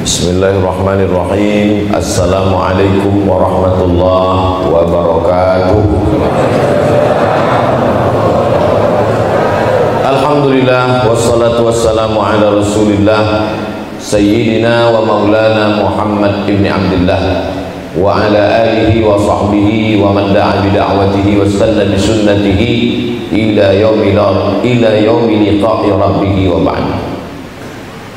Bismillahirrahmanirrahim. Assalamualaikum warahmatullahi wabarakatuh. Alhamdulillah wassalatu wassalamu ala Rasulillah Sayyidina wa maulana Muhammad ibn Abdullah wa ala alihi wa sahbihi wa man da'a bi da'watihi wa istana bi sunnatihi ila yaumi liqa'i rabbih wa ba'd.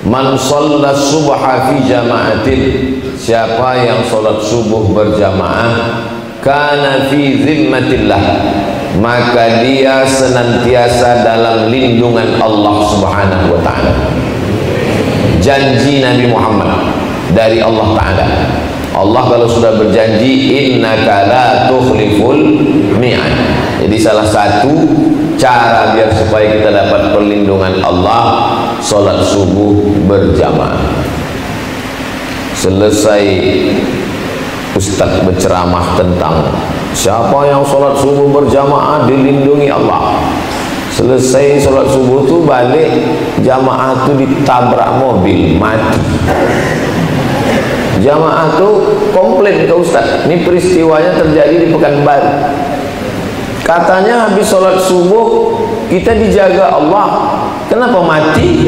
Man shalla subha fi jama'atin, siapa yang salat subuh berjamaah, kana fi zimmatillah, maka dia senantiasa dalam lindungan Allah Subhanahu wa ta'ala. Janji Nabi Muhammad dari Allah Ta'ala. Allah kalau sudah berjanji, innaka la tukhliful mi'ad. Jadi salah satu cara biar supaya kita dapat perlindungan Allah, sholat subuh berjamaah. Selesai Ustaz berceramah tentang siapa yang sholat subuh berjamaah dilindungi Allah. Selesai sholat subuh tuh balik, jamaah tuh ditabrak mobil, mati. Jamaah tuh komplain ke Ustaz, ini peristiwanya terjadi di Pekanbaru. Katanya habis sholat subuh kita dijaga Allah, kenapa mati?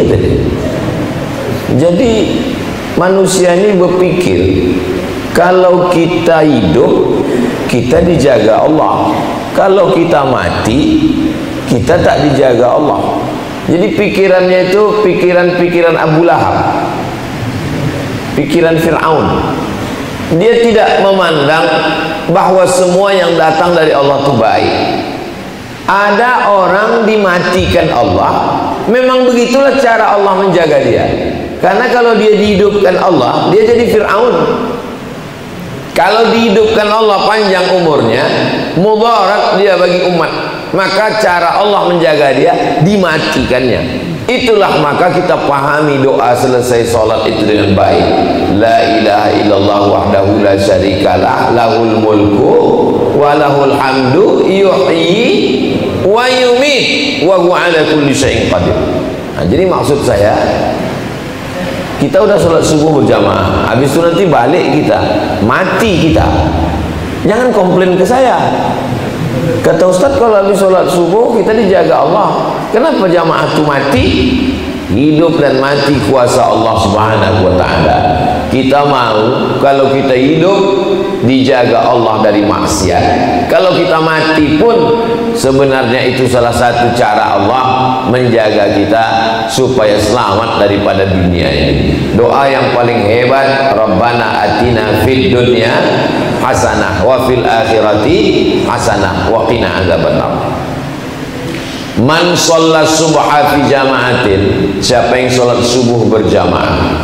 Jadi manusia ini berpikir kalau kita hidup kita dijaga Allah, kalau kita mati kita tak dijaga Allah. Jadi pikirannya itu pikiran-pikiran Abu Lahab, pikiran Fir'aun. Dia tidak memandang bahwa semua yang datang dari Allah itu baik. Ada orang dimatikan Allah, memang begitulah cara Allah menjaga dia. Karena kalau dia dihidupkan Allah, dia jadi Fir'aun. Kalau dihidupkan Allah panjang umurnya, mudarat dia bagi umat, maka cara Allah menjaga dia dimatikannya. Itulah maka kita pahami doa selesai sholat itu dengan baik. La ilaha illallah wahdahu la syarikalah, lahul mulku wa lahul hamdu, yuhyi wa yumit wa huwa ala kulli syai'in qadir. Nah, jadi maksud saya, kita udah sholat subuh berjamaah, habis itu nanti balik kita, mati kita, jangan komplain ke saya. Kata Ustaz, kalau habis sholat subuh kita dijaga Allah, kenapa jamaah itu mati? Hidup dan mati kuasa Allah Subhanahu wa ta'ala. Kita mau kalau kita hidup dijaga Allah dari maksiat, kalau kita mati pun sebenarnya itu salah satu cara Allah menjaga kita supaya selamat daripada dunia ini. Doa yang paling hebat, Rabbana atina fid dunya hasanah wa fil akhirati hasanah wa qina adzabannar. Man shalla subha fi jama'atin, siapa yang sholat subuh berjamaah,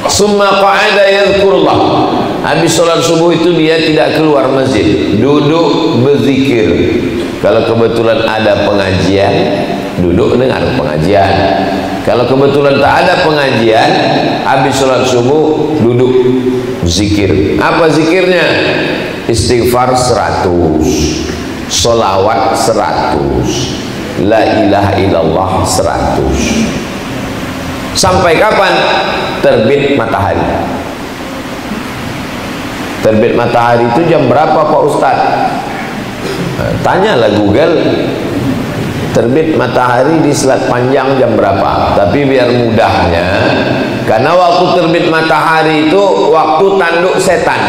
summa qa'ada yadhkurullah, habis sholat subuh itu dia tidak keluar masjid, duduk berzikir. Kalau kebetulan ada pengajian, duduk dengar pengajian. Kalau kebetulan tak ada pengajian, habis sholat subuh duduk zikir. Apa zikirnya? Istighfar 100, sholawat 100, la ilaha illallah 100. Sampai kapan? Terbit matahari. Terbit matahari itu jam berapa Pak Ustaz? Tanyalah Google. Terbit matahari di Selat Panjang jam berapa? Tapi biar mudahnya, karena waktu terbit matahari itu waktu tanduk setan.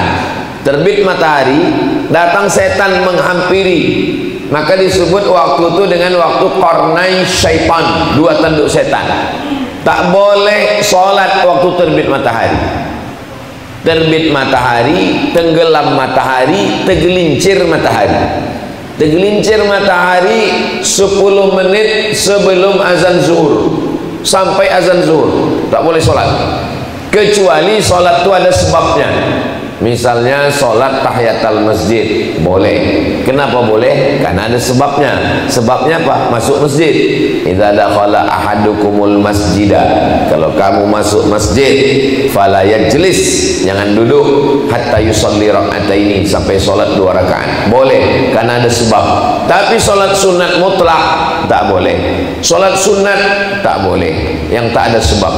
Terbit matahari, datang setan menghampiri, maka disebut waktu itu dengan waktu qarnai syaitan, dua tanduk setan. Tak boleh sholat waktu terbit matahari. Terbit matahari, tenggelam matahari, tergelincir matahari. Tergelincir matahari 10 menit sebelum azan zuhur sampai azan zuhur tak boleh sholat, kecuali sholat itu ada sebabnya. Misalnya sholat tahiyatul masjid boleh. Kenapa boleh? Karena ada sebabnya. Sebabnya apa? Masuk masjid. Idza dakhala ahadukumul masjidah, kalau kamu masuk masjid, fala yajlis, jangan duduk, hatta yusalli raka'ataini, sampai sholat 2 rakaat. Boleh, karena ada sebab. Tapi sholat sunat mutlak tak boleh. Sholat sunat tak boleh yang tak ada sebab.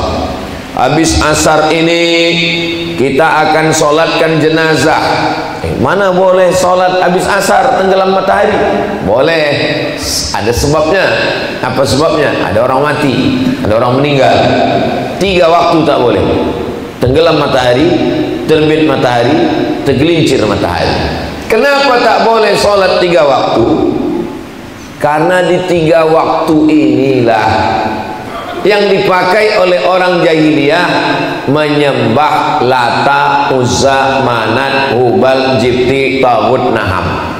habis asar ini kita akan sholatkan jenazah. Mana boleh sholat habis asar tenggelam matahari? Boleh, ada sebabnya. Apa sebabnya? Ada orang mati, ada orang meninggal. 3 waktu tak boleh: tenggelam matahari, terbit matahari, tergelincir matahari. Kenapa tak boleh sholat 3 waktu? Karena di 3 waktu inilah yang dipakai oleh orang jahiliyah menyembah Lata, Uzza, Manat, Hubal, Jibti, Tagut, Naham.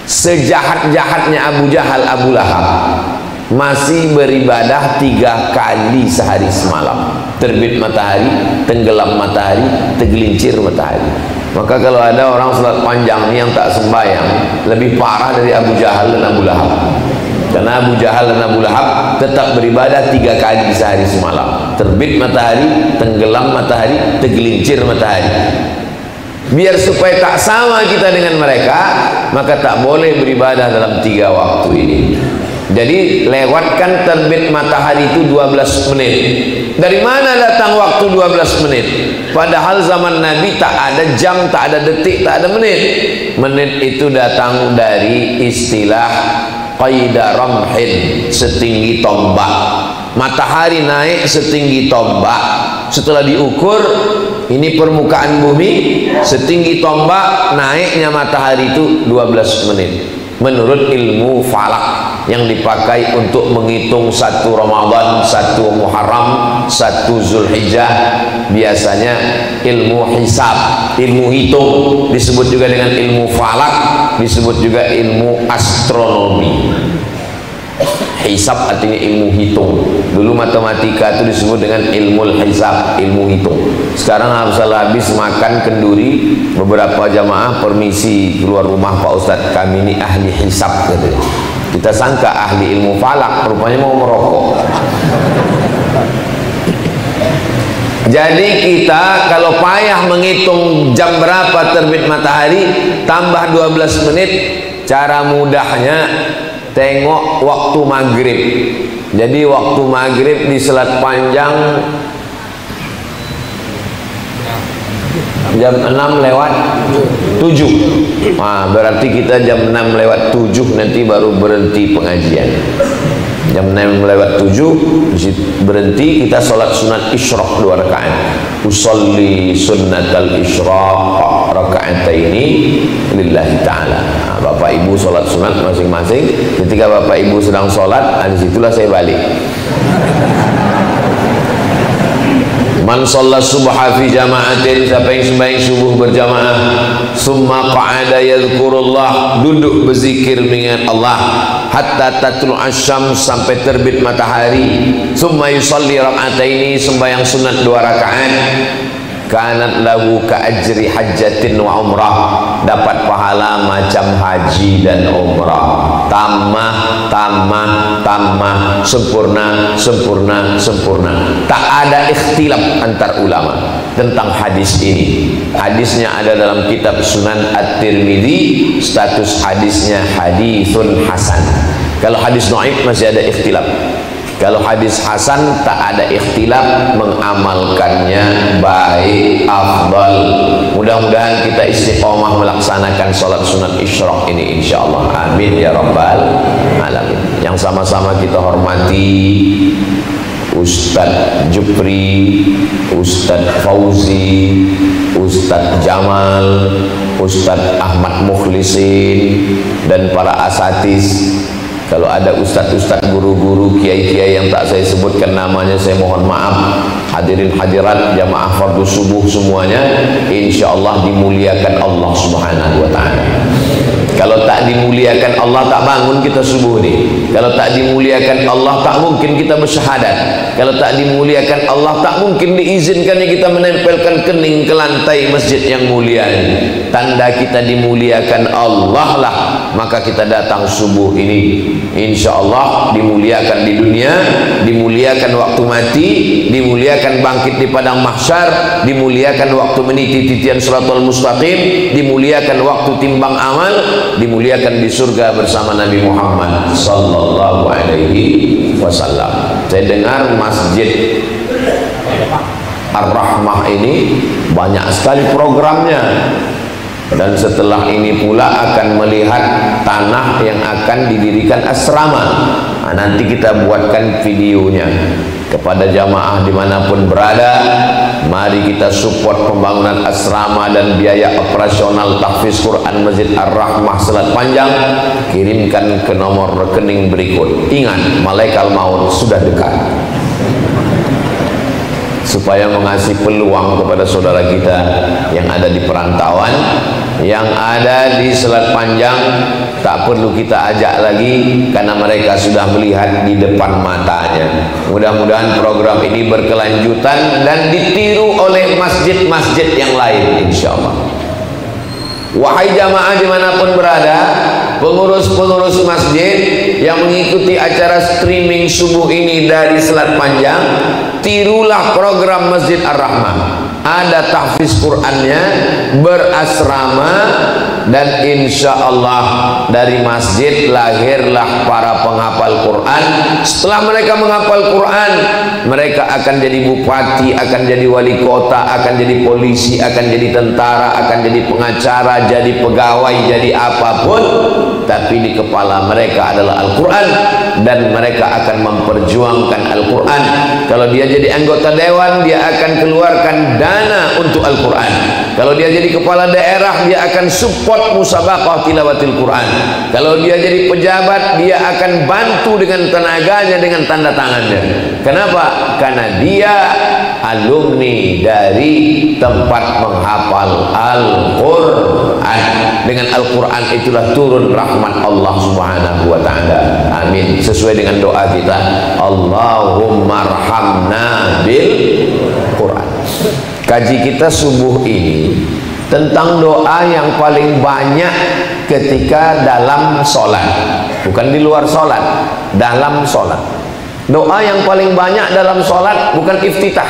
Sejahat-jahatnya Abu Jahal, Abu Lahab masih beribadah 3 kali sehari semalam: terbit matahari, tenggelam matahari, tergelincir matahari. Maka kalau ada orang salat panjang ini yang tak sembahyang, lebih parah dari Abu Jahal dan Abu Lahab. Karena Abu Jahal dan Abu Lahab tetap beribadah 3 kali sehari semalam: terbit matahari, tenggelam matahari, tergelincir matahari. Biar supaya tak sama kita dengan mereka, maka tak boleh beribadah dalam 3 waktu ini. Jadi lewatkan terbit matahari itu 12 menit. Dari mana datang waktu 12 menit? Padahal zaman Nabi tak ada jam, tak ada detik, tak ada menit. Menit itu datang dari istilah qaida ramhin, setinggi tombak. Matahari naik setinggi tombak. Setelah diukur, ini permukaan bumi, setinggi tombak, naiknya matahari itu 12 menit. Menurut ilmu falak yang dipakai untuk menghitung 1 Ramadan, 1 Muharram, 1 Zulhijjah, biasanya ilmu hisab, ilmu hitung, disebut juga dengan ilmu falak, disebut juga ilmu astronomi. Hisab artinya ilmu hitung. Dulu matematika itu disebut dengan ilmu hisab, ilmu hitung. Sekarang habis makan kenduri, beberapa jamaah permisi keluar rumah Pak Ustadz, kami ini ahli hisab gitu. Kita sangka ahli ilmu falak, rupanya mau merokok. Jadi kita kalau payah menghitung jam berapa terbit matahari, tambah 12 menit, cara mudahnya tengok waktu maghrib. Jadi waktu maghrib di selat panjang jam 6 lewat 7. Nah, berarti kita jam 6 lewat 7 nanti baru berhenti pengajian. Jam 6 lewat 7 berhenti, kita sholat sunat isyraq 2 rakaat. Usolli sunnatal isyraq raka'ataini lillahi ta'ala. Nah, Bapak Ibu sholat sunat masing-masing. Ketika Bapak Ibu sedang sholat, disitulah saya balik. Man shalla subha fi jama'atin, siapa yang sembahyang subuh berjamaah, summa qa'ada yadhkurullah, duduk berzikir mengingat Allah, hatta tatlu asyam, sampai terbit matahari, summa yusalli rak'ataini, sembahyang sunat 2 rakaat, kanat lahu ka ajri hajjatin wa umrah, dapat pahala macam haji dan umrah. Tamah, tamah, tamah, sempurna, sempurna, sempurna. Tak ada ikhtilaf antar ulama tentang hadis ini. Hadisnya ada dalam kitab Sunan At-Tirmidzi, status hadisnya hadisun hasan. Kalau hadis dhaif masih ada ikhtilaf. Kalau hadis hasan tak ada ikhtilaf, mengamalkannya baik, afdal. Mudah-mudahan kita istiqomah melaksanakan sholat sunat isyraq ini insyaallah. Amin ya rabbal alamin. Yang sama-sama kita hormati Ustadz Jupri, Ustadz Fauzi, Ustadz Jamal, Ustadz Ahmad Mukhlisin, dan para asatiz. Kalau ada ustadz-ustadz, guru-guru, kiai-kiai yang tak saya sebutkan namanya, saya mohon maaf. Hadirin hadirat jamaah fardu subuh semuanya, insya Allah dimuliakan Allah subhanahu wa ta'ala. Kalau tak dimuliakan Allah, tak bangun kita subuh nih. Kalau tak dimuliakan Allah, tak mungkin kita bersyahadat. Kalau tak dimuliakan Allah, tak mungkin diizinkannya kita menempelkan kening ke lantai masjid yang mulia ini. Tanda kita dimuliakan Allah lah, maka kita datang subuh ini. Insya Allah dimuliakan di dunia, dimuliakan waktu mati, dimuliakan bangkit di padang mahsyar, dimuliakan waktu meniti titian shiratal mustaqim, dimuliakan waktu timbang amal, dimuliakan di surga bersama Nabi Muhammad sallallahu alaihi wasallam. Saya dengar masjid Ar-Rahmah ini banyak sekali programnya. Dan setelah ini pula akan melihat tanah yang akan didirikan asrama. Nah, nanti kita buatkan videonya. Kepada jamaah dimanapun berada, mari kita support pembangunan asrama dan biaya operasional tahfiz Quran Masjid Ar-Rahmah Selat Panjang. Kirimkan ke nomor rekening berikut. Ingat, malaikat maut sudah dekat, supaya mengasih peluang kepada saudara kita yang ada di perantauan, yang ada di Selat Panjang. Tak perlu kita ajak lagi karena mereka sudah melihat di depan matanya. Mudah-mudahan program ini berkelanjutan dan ditiru oleh masjid-masjid yang lain, insyaallah. Wahai jamaah dimanapun berada, pengurus-pengurus masjid yang mengikuti acara streaming subuh ini dari Selat Panjang, tirulah program Masjid Ar-Rahmah. Ada tahfiz Qur'annya, berasrama, dan insya Allah dari masjid lahirlah para penghafal Quran. Setelah mereka menghafal Quran, mereka akan jadi bupati, akan jadi wali kota, akan jadi polisi, akan jadi tentara, akan jadi pengacara, jadi pegawai, jadi apapun, tapi di kepala mereka adalah Al-Quran, dan mereka akan memperjuangkan Al-Quran. Kalau dia jadi anggota dewan, dia akan keluarkan dana untuk Al-Quran. Kalau dia jadi kepala daerah, dia akan support musabaqah tilawatil Quran. Kalau dia jadi pejabat, dia akan bantu dengan tenaganya, dengan tanda tangannya. Kenapa? Karena dia alumni dari tempat menghafal Al-Quran. Dengan Al-Quran itulah turun rahmat Allah Subhanahu wa ta'ala. Amin. Sesuai dengan doa kita, Allahumma arhamna bil Quran. Kaji kita subuh ini tentang doa yang paling banyak ketika dalam sholat, bukan di luar sholat, dalam sholat. Doa yang paling banyak dalam sholat bukan iftitah.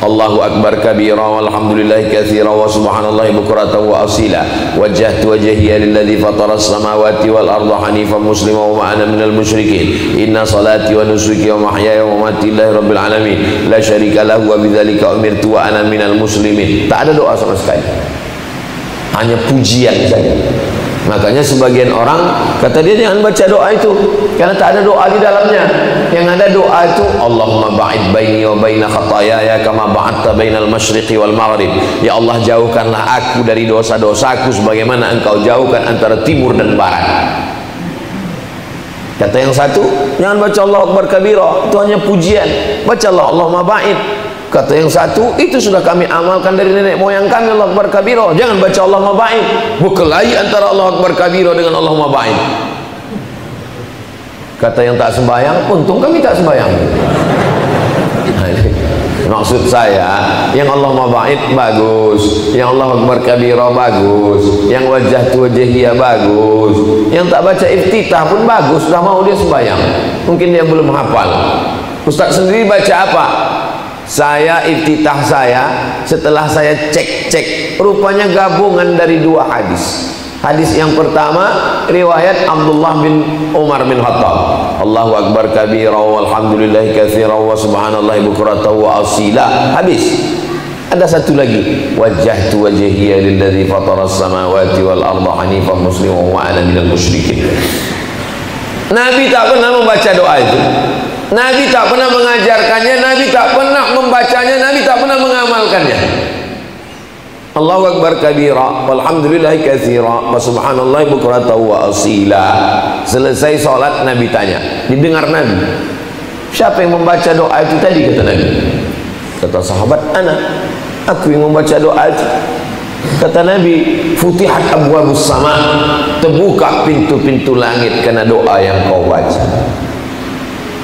Allahu akbar kabira walhamdulillahi katsira wa subhanallahi bukratan wa asila wajjahtu wajhiya lilladzi fatara as-samawati wal arda hanifan muslima wa ma ana minal musyrikin inna salati wa nusuki wa mahyaya wa mamati lillahi rabbil alamin la syarika lahu wa bidzalika umirtu wa ana minal muslimin. Tak ada doa sama sekali, hanya pujian saja. Makanya sebagian orang kata dia jangan baca doa itu karena tak ada doa di dalamnya. Yang ada doa itu Allahumma ba'id baini wa baina khataayaya kama ba'adta bainal masyriqi wal maghrib. Ya Allah, jauhkanlah aku dari dosa-dosaku sebagaimana engkau jauhkan antara timur dan barat. Kata yang satu, jangan baca Allahu akbar kabira, itu hanya pujian. Bacalah Allahumma ba'id. Kata yang satu, itu sudah kami amalkan dari nenek moyang kami, Allahu akbar kabira. Jangan baca Allahumma ba'id. Berkelahi antara Allahu akbar kabira dengan Allahumma ba'id. Kata yang tak sembahyang, untung kami tak sembahyang. Maksud saya, yang Allahumma ba'id bagus, yang Allahu akbar kabira bagus, yang wajjahtu wajhiya bagus, yang tak baca iftitah pun bagus, sudah mau dia sembahyang. Mungkin dia belum hafal. Ustaz sendiri baca apa? Saya iftitah saya setelah saya cek rupanya gabungan dari dua hadis. Hadis yang pertama riwayat Abdullah bin Umar bin Khattab, Allahu akbar kabira walhamdulillahi katsira wa subhanallahi bukratan wa asila. Habis. Ada satu lagi, wajjahtu wajhiya lilladzi fatara as-samawati wal arda hanifan musliman wa ana minal musyrikin. Nabi tak pernah membaca doa itu. Nabi tak pernah mengajarkannya, Nabi tak pernah membacanya, Nabi tak pernah mengamalkannya. Allahu akbar kabira walhamdulillahi katsira wa subhanallahi bukratan wa asila. Selesai salat Nabi tanya, didengar Nabi, siapa yang membaca doa itu tadi? Kata Nabi. Kata sahabat, aku yang membaca doa itu. Kata Nabi, futihat abwabus sama, terbuka pintu-pintu langit karena doa yang kau baca.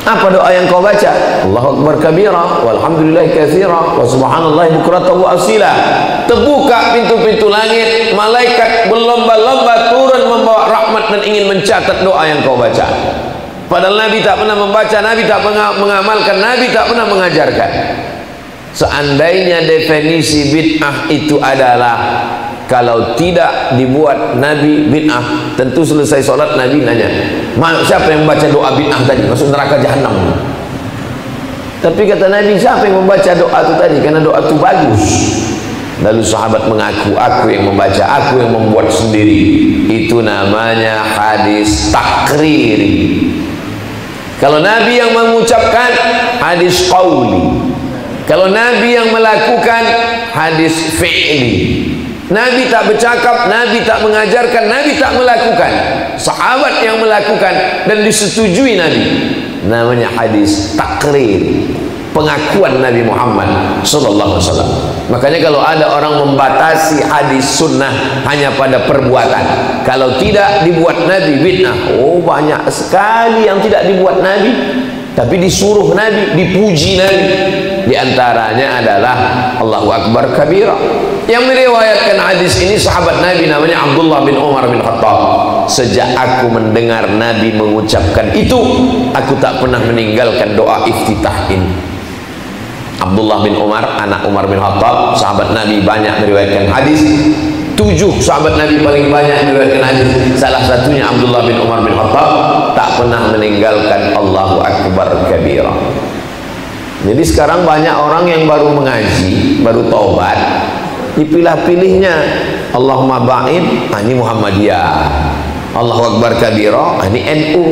Apa doa yang kau baca? Allahu akbar kabira walhamdulillahi katsira wa subhanallahi bukratan wa asila. Terbuka pintu-pintu langit, malaikat berlomba-lomba turun membawa rahmat dan ingin mencatat doa yang kau baca. Padahal Nabi tak pernah membaca, Nabi tak pernah mengamalkan, Nabi tak pernah mengajarkan. Seandainya definisi bid'ah itu adalah kalau tidak dibuat Nabi bid'ah, tentu selesai sholat Nabi nanya, siapa yang baca doa bid'ah tadi? Masuk neraka jahanam. Tapi kata Nabi, siapa yang membaca doa itu tadi? Karena doa itu bagus. Lalu sahabat mengaku, aku yang membaca, aku yang membuat sendiri. Itu namanya hadis takriri. Kalau Nabi yang mengucapkan, hadis qauli. Kalau Nabi yang melakukan, hadis fi'li. Nabi tak bercakap, Nabi tak mengajarkan, Nabi tak melakukan. Sahabat yang melakukan dan disetujui Nabi. Namanya hadis takrir, pengakuan Nabi Muhammad sallallahu alaihi wasallam. Makanya kalau ada orang membatasi hadis sunnah hanya pada perbuatan, kalau tidak dibuat Nabi bid'ah. Oh, banyak sekali yang tidak dibuat Nabi tapi disuruh Nabi, dipuji Nabi. Di antaranya adalah Allahu Akbar kabira. Yang meriwayatkan hadis ini sahabat Nabi namanya Abdullah bin Umar bin Khattab. Sejak aku mendengar Nabi mengucapkan itu, aku tak pernah meninggalkan doa iftitah ini. Abdullah bin Umar, anak Umar bin Khattab, sahabat Nabi banyak meriwayatkan hadis. 7 sahabat Nabi paling banyak meriwayatkan hadis. Salah satunya Abdullah bin Umar bin Khattab, tak pernah meninggalkan Allahu Akbar kabira. Jadi sekarang banyak orang yang baru mengaji, baru taubat, dipilah-pilihnya Allahumma ba'id, ini Muhammadiyah. Allahu Akbar kabira, ini NU.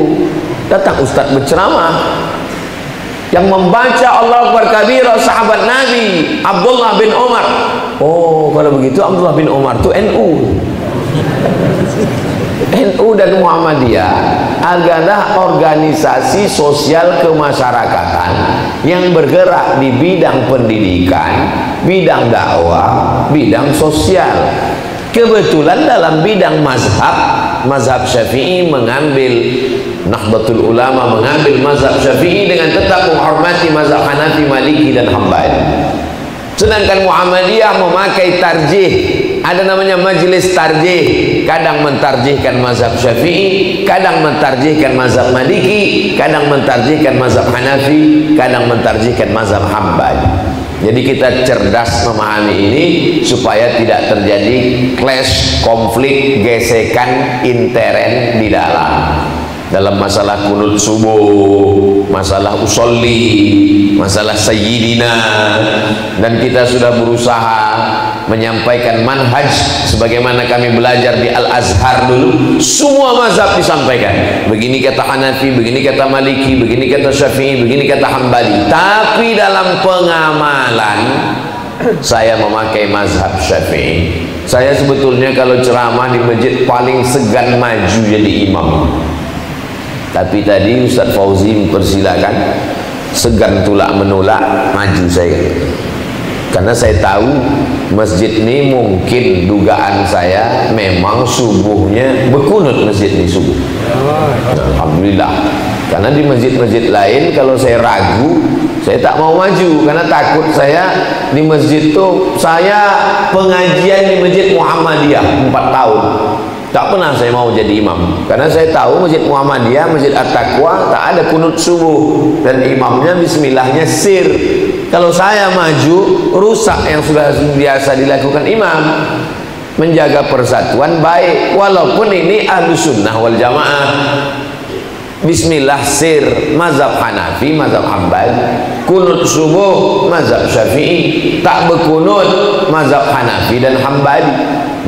Datang ustaz berceramah, yang membaca Allahu Akbar kabira sahabat Nabi Abdullah bin Umar. Oh, kalau begitu Abdullah bin Umar itu NU. NU dan Muhammadiyah adalah organisasi sosial kemasyarakatan yang bergerak di bidang pendidikan, bidang dakwah, bidang sosial. Kebetulan dalam bidang mazhab Syafi'i mengambil, Nahdlatul Ulama mengambil mazhab Syafi'i dengan tetap menghormati mazhab Hanafi, Maliki dan Hambali. Sedangkan Muhammadiyah memakai tarjih, ada namanya majelis tarjih, kadang mentarjihkan mazhab Syafi'i, kadang mentarjihkan mazhab Maliki, kadang mentarjihkan mazhab Hanafi, kadang mentarjihkan mazhab Hambali. Jadi kita cerdas memahami ini supaya tidak terjadi clash, konflik, gesekan intern di dalam masalah kunut subuh, masalah usolli, masalah sayyidina. Dan kita sudah berusaha menyampaikan manhaj sebagaimana kami belajar di Al-Azhar dulu. Semua mazhab disampaikan, begini kata Hanafi, begini kata Maliki, begini kata Syafi'i, begini kata Hambali. Tapi dalam pengamalan saya memakai mazhab Syafi'i. Saya sebetulnya kalau ceramah di masjid paling segan maju jadi imam. Tapi tadi Ustaz Fauzi mempersilakan, segan tulak menolak, maju saya. Karena saya tahu masjid ini mungkin dugaan saya memang subuhnya berkunut masjid ini subuh. Alhamdulillah. Karena di masjid-masjid lain kalau saya ragu, saya tak mau maju karena takut saya di masjid itu, saya pengajian di Masjid Muhammadiyah 4 tahun. Tak pernah saya mau jadi imam karena saya tahu Masjid Muhammadiyah, Masjid At-Taqwa tak ada kunut subuh dan imamnya bismillahnya sir. Kalau saya maju, rusak yang sudah biasa dilakukan imam. Menjaga persatuan baik, walaupun ini Ahlus Sunnah wal Jamaah. Bismillah sir, mazhab Hanafi, mazhab Hambali. Kunut subuh, mazhab Syafi'i. Tak berkunut, mazhab Hanafi dan Hambali.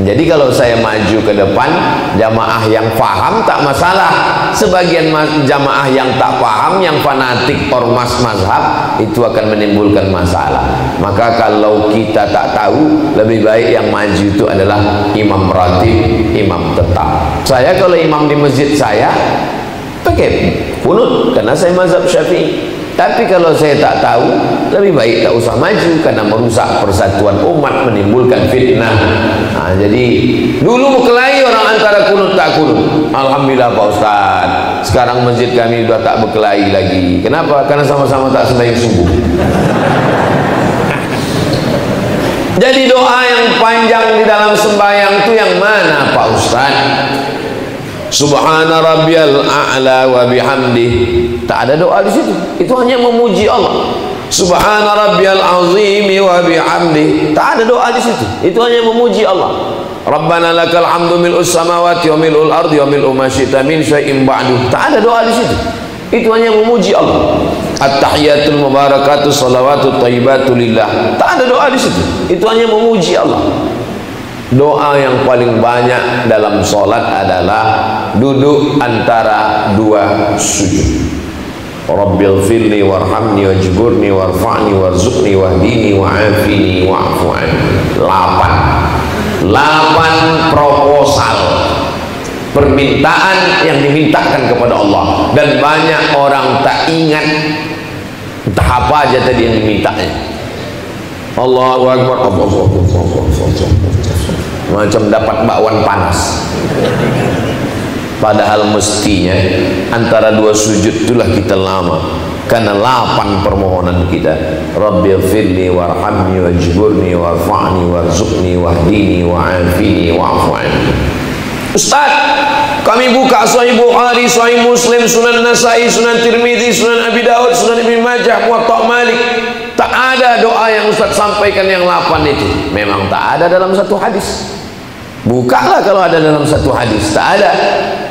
Jadi kalau saya maju ke depan, jamaah yang faham tak masalah. Sebagian jamaah yang tak paham, yang fanatik ormas mazhab, itu akan menimbulkan masalah. Maka kalau kita tak tahu, lebih baik yang maju itu adalah imam ratib, imam tetap. Saya kalau imam di masjid saya pakai kunut karena saya mazhab Syafi'i. Tapi kalau saya tak tahu, lebih baik tak usah maju karena merusak persatuan umat, menimbulkan fitnah. Nah, jadi dulu berkelahi orang antara kunut tak kunut. Alhamdulillah Pak Ustaz, sekarang masjid kami sudah tak berkelahi lagi. Kenapa? Karena sama-sama tak sembahyang subuh. Jadi doa yang panjang di dalam sembahyang itu yang mana Pak Ustaz? Subhana rabbiyal a'la wa bihamdih. Tak ada doa di situ. Itu hanya memuji Allah. Subhana rabbiyal azim wa bihamdih. Tak ada doa di situ. Itu hanya memuji Allah. Rabbana lakal hamdu mil'us samawati wa mil'ul ardi wa mil'u ma syi'ta min syai'in ba'du. Tak ada doa di situ. Itu hanya memuji Allah. At-tahiyatul mubarakatuh salawatut thayyibatu lillah. Tak ada doa di situ. Itu hanya memuji Allah. Doa yang paling banyak dalam solat adalah duduk antara dua sujud. Rabbil firli warhamni wajburni warfa'ni warzuqni wahdini wa'afini wa'fu anni. 8 proposal permintaan yang dimintakan kepada Allah, dan banyak orang tak ingat entah apa aja tadi yang dimintanya. Allahu Akbar, macam dapat bakwan panas. Padahal mestinya antara dua sujud itulah kita lama, karena 8 permohonan kita. Rabbighfirli warhamni wajburni warfa'ni warzuqni wahdini wa'afini wa'fu anni. Ustaz, kami buka Sahih Bukhari, Sahih Muslim, Sunan Nasai, Sunan Tirmidzi, Sunan Abi Daud, Sunan Ibnu Majah, Muwatta Malik. Tak ada doa yang Ustaz sampaikan yang 8 itu. Memang tak ada dalam satu hadis. Bukalah kalau ada dalam satu hadis. Tak ada.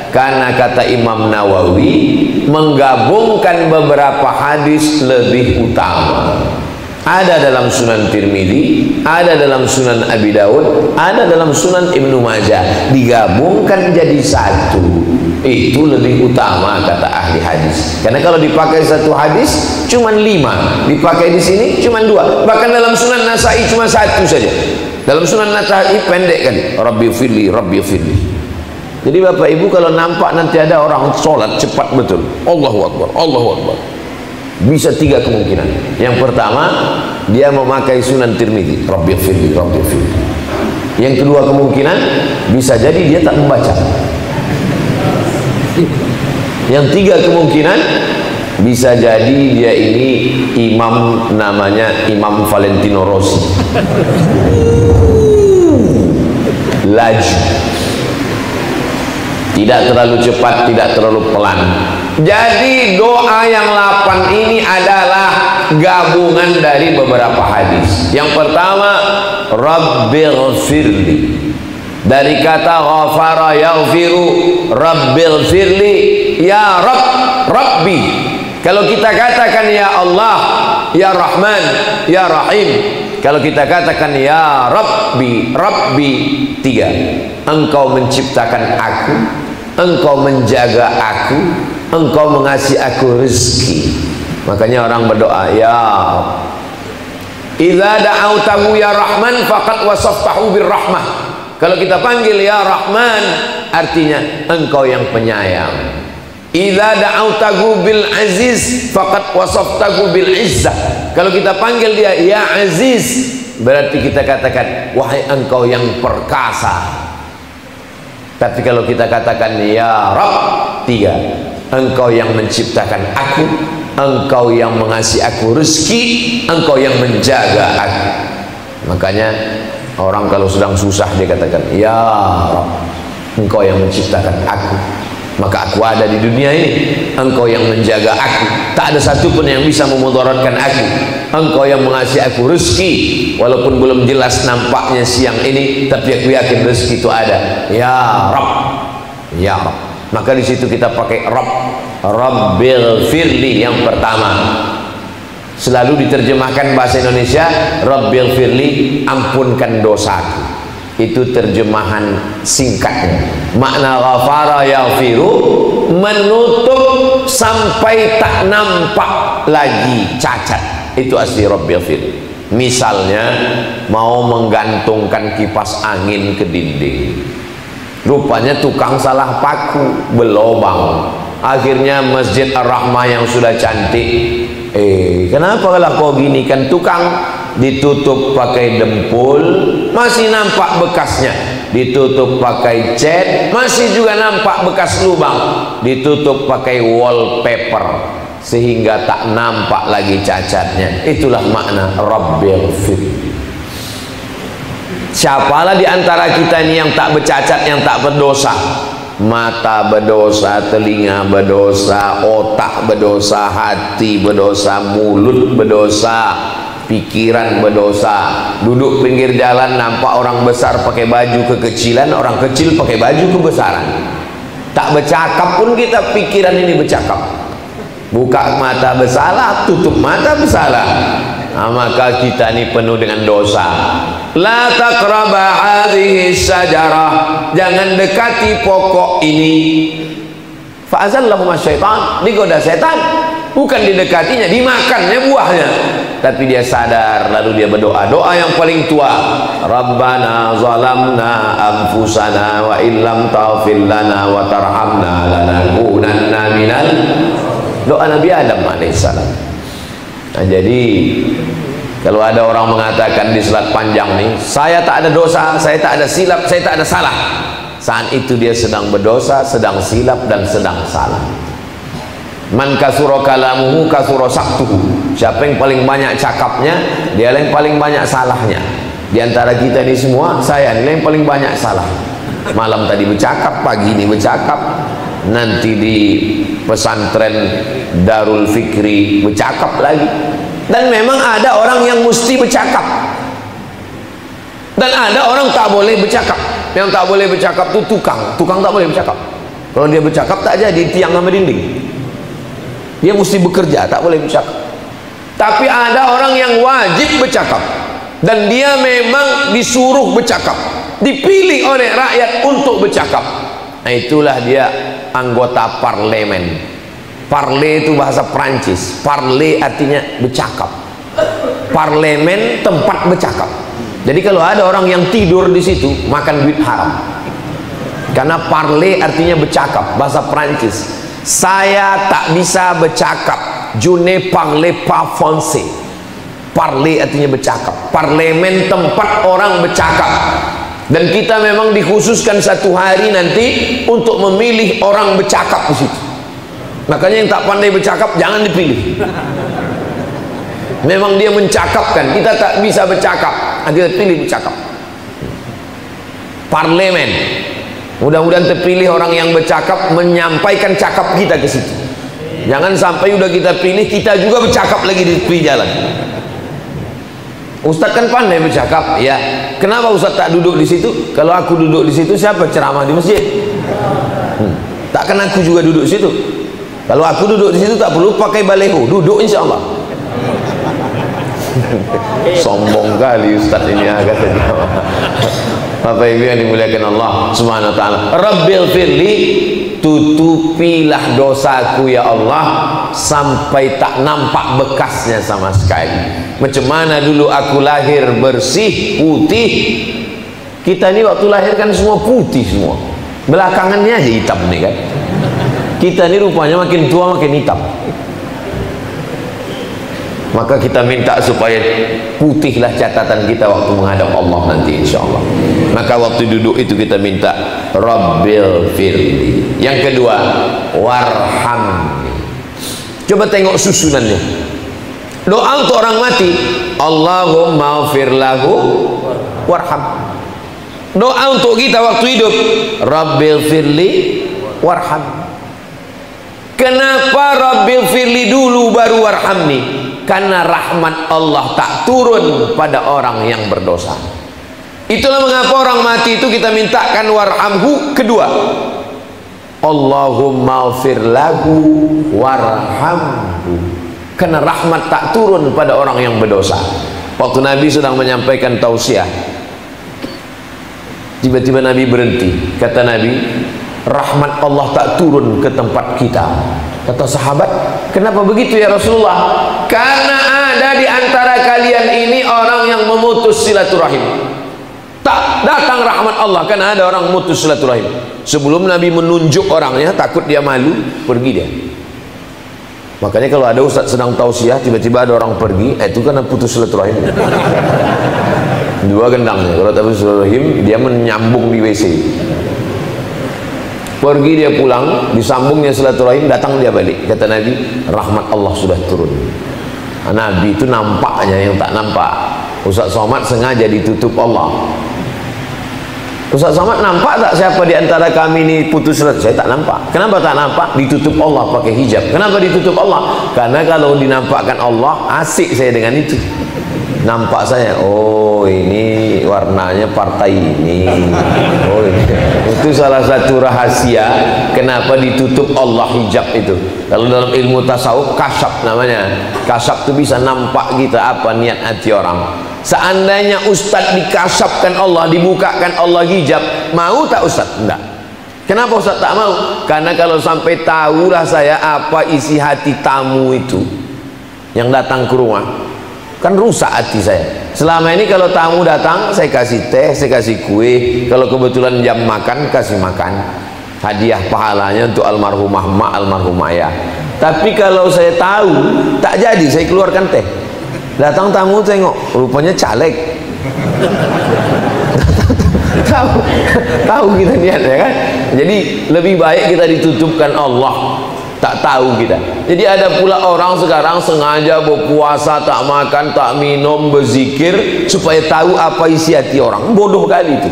Karena kata Imam Nawawi, menggabungkan beberapa hadis lebih utama. Ada dalam Sunan Tirmidzi, ada dalam Sunan Abi Daud, ada dalam Sunan Ibnu Majah, digabungkan jadi satu. Itu lebih utama kata ahli hadis. Karena kalau dipakai satu hadis cuma 5, dipakai di sini cuma 2. Bahkan dalam Sunan Nasai cuma 1 saja. Dalam Sunan Nasai pendek kan, Rabbighfirli, Rabbighfirli. Jadi Bapak Ibu kalau nampak nanti ada orang sholat cepat betul, Allahu Akbar, Allahu Akbar, bisa 3 kemungkinan. Yang pertama, dia memakai Sunan Tirmidzi, Rabbighfirli, Rabbighfirli. Yang kedua kemungkinan, bisa jadi dia tak membaca. Yang 3 kemungkinan, bisa jadi dia ini imam, namanya Imam Valentino Rossi. Laju, tidak terlalu cepat, tidak terlalu pelan. Jadi doa yang 8 ini adalah gabungan dari beberapa hadis. Yang pertama, Rabbighfirli, dari kata ghafara yaghfiru, Rabbighfirli, ya Rabb, Rabbi. Kalau kita katakan ya Allah, ya Rahman, ya Rahim. Kalau kita katakan ya Rabbi, Rabbi, 3. Engkau menciptakan aku, engkau menjaga aku, engkau mengasihi aku rezeki. Makanya orang berdoa, ya idza da'autahu ya Rahman faqad wasaftahu birrahmah. Kalau kita panggil ya Rahman, artinya engkau yang penyayang. Idza da'autahu bil aziz faqad wasaftahu bil izzah. Kalau kita panggil dia ya Aziz, berarti kita katakan wahai engkau yang perkasa. Tapi kalau kita katakan ya Rabb, 3. Engkau yang menciptakan aku, engkau yang mengasihi aku rezeki, engkau yang menjaga aku. Makanya orang kalau sedang susah dia katakan ya Rabb, engkau yang menciptakan aku, maka aku ada di dunia ini. Engkau yang menjaga aku, tak ada satupun yang bisa memudaratkan aku. Engkau yang mengasihi aku rezeki, walaupun belum jelas nampaknya siang ini, tapi aku yakin rezeki itu ada. Ya Rabb, ya Rabb. Maka di situ kita pakai Rabb, Rabbighfirli yang pertama. Selalu diterjemahkan bahasa Indonesia Rabbighfirli, ampunkan dosaku. Itu terjemahan singkatnya. Makna ghafara yaghfiru, menutup sampai tak nampak lagi cacat. Itu asli Rabbighfirli. Misalnya mau menggantungkan kipas angin ke dinding, rupanya tukang salah paku, berlobang. Akhirnya Masjid Ar-Rahmah yang sudah cantik, kenapa kalau kau gini, kan tukang ditutup pakai dempul, masih nampak bekasnya. Ditutup pakai cat, masih juga nampak bekas lubang. Ditutup pakai wallpaper, sehingga tak nampak lagi cacatnya. Itulah makna Rabbighfirli. Siapalah di antara kita ini yang tak bercacat, yang tak berdosa? Mata berdosa, telinga berdosa, otak berdosa, hati berdosa, mulut berdosa, pikiran berdosa. Duduk pinggir jalan nampak orang besar pakai baju kekecilan, orang kecil pakai baju kebesaran. Tak bercakap pun kita, pikiran ini bercakap. Buka mata bersalah, tutup mata bersalah. Nah, maka kita ini penuh dengan dosa. La taqraba hadhihi syajarah, jangan dekati pokok ini. Fa'azallahuma syaitan, digoda setan, bukan didekatinya, dimakannya buahnya. Tapi dia sadar, lalu dia berdoa, doa yang paling tua, Rabbana zalamna anfusana wa illam taghfir lana wa tarhamna lanakunanna minal, doa Nabi Adam alaihissalam. Nah, jadi kalau ada orang mengatakan di selat panjang nih, saya tak ada dosa, saya tak ada silap, saya tak ada salah, saat itu dia sedang berdosa, sedang silap, dan sedang salah. Man kasura kalamuhu kasura saktuhu. Siapa yang paling banyak cakapnya, dia yang paling banyak salahnya. Di antara kita ini semua, saya nilai yang paling banyak salah. Malam tadi bercakap, pagi ini bercakap, nanti di pesantren Darul Fikri bercakap lagi. Dan memang ada orang yang mesti bercakap, dan ada orang tak boleh bercakap. Yang tak boleh bercakap itu tukang tak boleh bercakap. Kalau dia bercakap tak jadi tiang sama dinding, dia mesti bekerja, tak boleh bercakap. Tapi ada orang yang wajib bercakap, dan dia memang disuruh bercakap, dipilih oleh rakyat untuk bercakap. Nah, itulah dia anggota parlemen. Parle itu bahasa Prancis, parle artinya bercakap, parlemen tempat bercakap. Jadi kalau ada orang yang tidur di situ, makan duit haram. Karena parle artinya bercakap, bahasa Prancis. Saya tak bisa bercakap, je ne parle pas français. Parle artinya bercakap, parlemen tempat orang bercakap. Dan kita memang dikhususkan satu hari nanti untuk memilih orang bercakap di situ. Makanya yang tak pandai bercakap jangan dipilih. Memang dia mencakapkan, kita tak bisa bercakap, dia pilih bercakap. Parlemen, mudah-mudahan terpilih orang yang bercakap, menyampaikan cakap kita ke situ. Jangan sampai udah kita pilih, kita juga bercakap lagi di tepi jalan. Ustaz kan pandai bercakap, ya. Kenapa Ustaz tak duduk di situ? Kalau aku duduk di situ, siapa ceramah di masjid? Takkan aku juga duduk di situ. Kalau aku duduk di situ tak perlu pakai baleho, duduk insya Allah. Sombong kali Ustaz ini, katanya. Bapak Ibu yang dimuliakan Allah Subhanahu wa taala. Rabbil firli, tutupilah dosaku ya Allah sampai tak nampak bekasnya sama sekali. Macam mana dulu aku lahir bersih, putih. Kita ini waktu lahir kan semua putih semua. Belakangannya aja hitam nih kan. Kita ini rupanya makin tua makin hitam. Maka kita minta supaya putihlah catatan kita waktu menghadap Allah nanti insyaallah. Maka waktu duduk itu kita minta Rabbil firli. Yang kedua, warhamni. Coba tengok susunannya. Doa untuk orang mati, Allahumma ighfir lahu warham. Doa untuk kita waktu hidup, Rabbil firli warham. Kenapa Rabbil firli dulu baru warhamni? Karena rahmat Allah tak turun pada orang yang berdosa. Itulah mengapa orang mati itu kita mintakan warhamhu kedua. Allahumma ighfir lahu warhamhu. Karena rahmat tak turun pada orang yang berdosa. Waktu Nabi sedang menyampaikan tausiah, tiba-tiba Nabi berhenti. Kata Nabi, rahmat Allah tak turun ke tempat kita. Kata sahabat, kenapa begitu ya Rasulullah? Karena ada di antara kalian ini orang yang memutus silaturahim. Tak datang rahmat Allah karena ada orang memutus silaturahim. Sebelum Nabi menunjuk orangnya, takut dia malu, pergi dia. Makanya kalau ada ustaz sedang tausiah, tiba-tiba ada orang pergi, itu kan putus silaturahim. Dua gendangnya. Kalau tak putus silaturahim, dia menyambung di WC. Pergi dia pulang, disambungnya silaturahim, datang dia balik. Kata Nabi, rahmat Allah sudah turun. Nabi itu nampaknya yang tak nampak. Ustaz Somad sengaja ditutup Allah. Ustaz Somad nampak tak siapa di antara kami ini putus silaturahim? Saya tak nampak. Kenapa tak nampak? Ditutup Allah pakai hijab. Kenapa ditutup Allah? Karena kalau dinampakkan Allah, asik saya dengan itu. Nampak saya, oh ini warnanya partai ini. Oh, itu salah satu rahasia kenapa ditutup Allah hijab itu. Kalau dalam ilmu tasawuf kasyaf namanya. Kasyaf itu bisa nampak kita apa niat hati orang. Seandainya ustadz dikasyafkan Allah, dibukakan Allah hijab, mau tak ustadz? Enggak. Kenapa ustadz tak mau? Karena kalau sampai tahulah saya apa isi hati tamu itu yang datang ke rumah, kan rusak hati saya. Selama ini kalau tamu datang, saya kasih teh, saya kasih kue, kalau kebetulan jam makan, kasih makan, hadiah pahalanya untuk almarhumah mak, almarhumah ayah. Tapi kalau saya tahu tak jadi, saya keluarkan teh. Datang tamu tengok, rupanya caleg. tahu kita niat ya kan. Jadi lebih baik kita ditutupkan Allah, tak tahu kita. Jadi ada pula orang sekarang sengaja berpuasa, tak makan, tak minum, berzikir supaya tahu apa isi hati orang. Bodoh kali itu.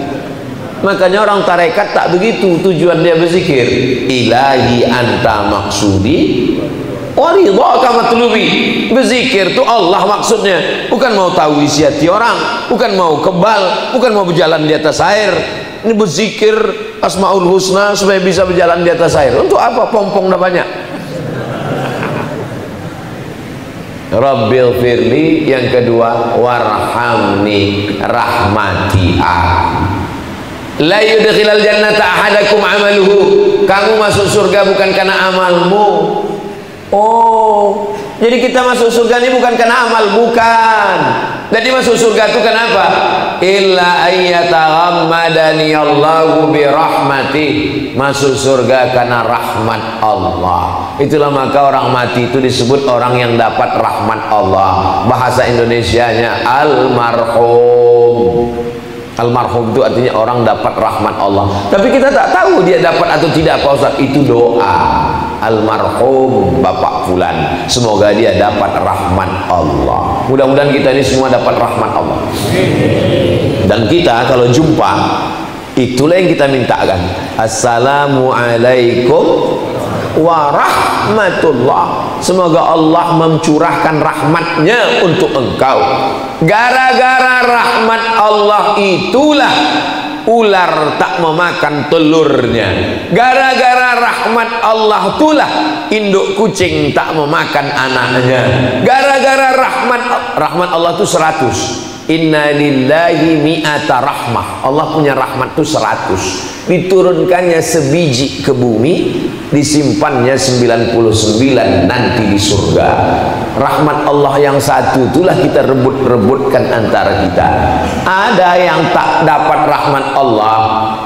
Makanya orang tarekat tak begitu tujuan dia berzikir. Ilahi anta maksudi wa ridhaka matlubi. Berzikir itu Allah maksudnya, bukan mau tahu isi hati orang, bukan mau kebal, bukan mau berjalan di atas air. Ini berzikir Asmaul Husna supaya bisa berjalan di atas air. Untuk apa? Pompong dah banyak. Rabbil firli, yang kedua warhamni, rahmati aku. La yudkhilal jannata ahadakum amaluhu. Kamu masuk surga bukan karena amalmu. Oh, jadi kita masuk surga ini bukan karena amal, bukan. Jadi masuk surga itu kenapa? Illa ayyataghammadani Allahu bi rahmati. Masuk surga karena rahmat Allah. Itulah maka orang mati itu disebut orang yang dapat rahmat Allah. Bahasa Indonesianya almarhum. Almarhum itu artinya orang dapat rahmat Allah. Tapi kita tak tahu dia dapat atau tidak, Pak Ustaz. Itu doa. Almarhum Bapak Fulan, semoga dia dapat rahmat Allah. Mudah-mudahan kita ini semua dapat rahmat Allah. Dan kita kalau jumpa, itulah yang kita mintakan. Assalamualaikum warahmatullah. Semoga Allah mencurahkan rahmatnya untuk engkau. Gara-gara rahmat Allah itulah ular tak memakan telurnya. Gara-gara rahmat Allah itulah induk kucing tak memakan anaknya. Gara-gara rahmat Allah itu 100. Inna lillahi mi'ata rahmah. Allah punya rahmat itu 100. Diturunkannya sebiji ke bumi, disimpannya 99 nanti di surga. Rahmat Allah yang 1 itulah kita rebut-rebutkan antara kita. Ada yang tak dapat rahmat Allah,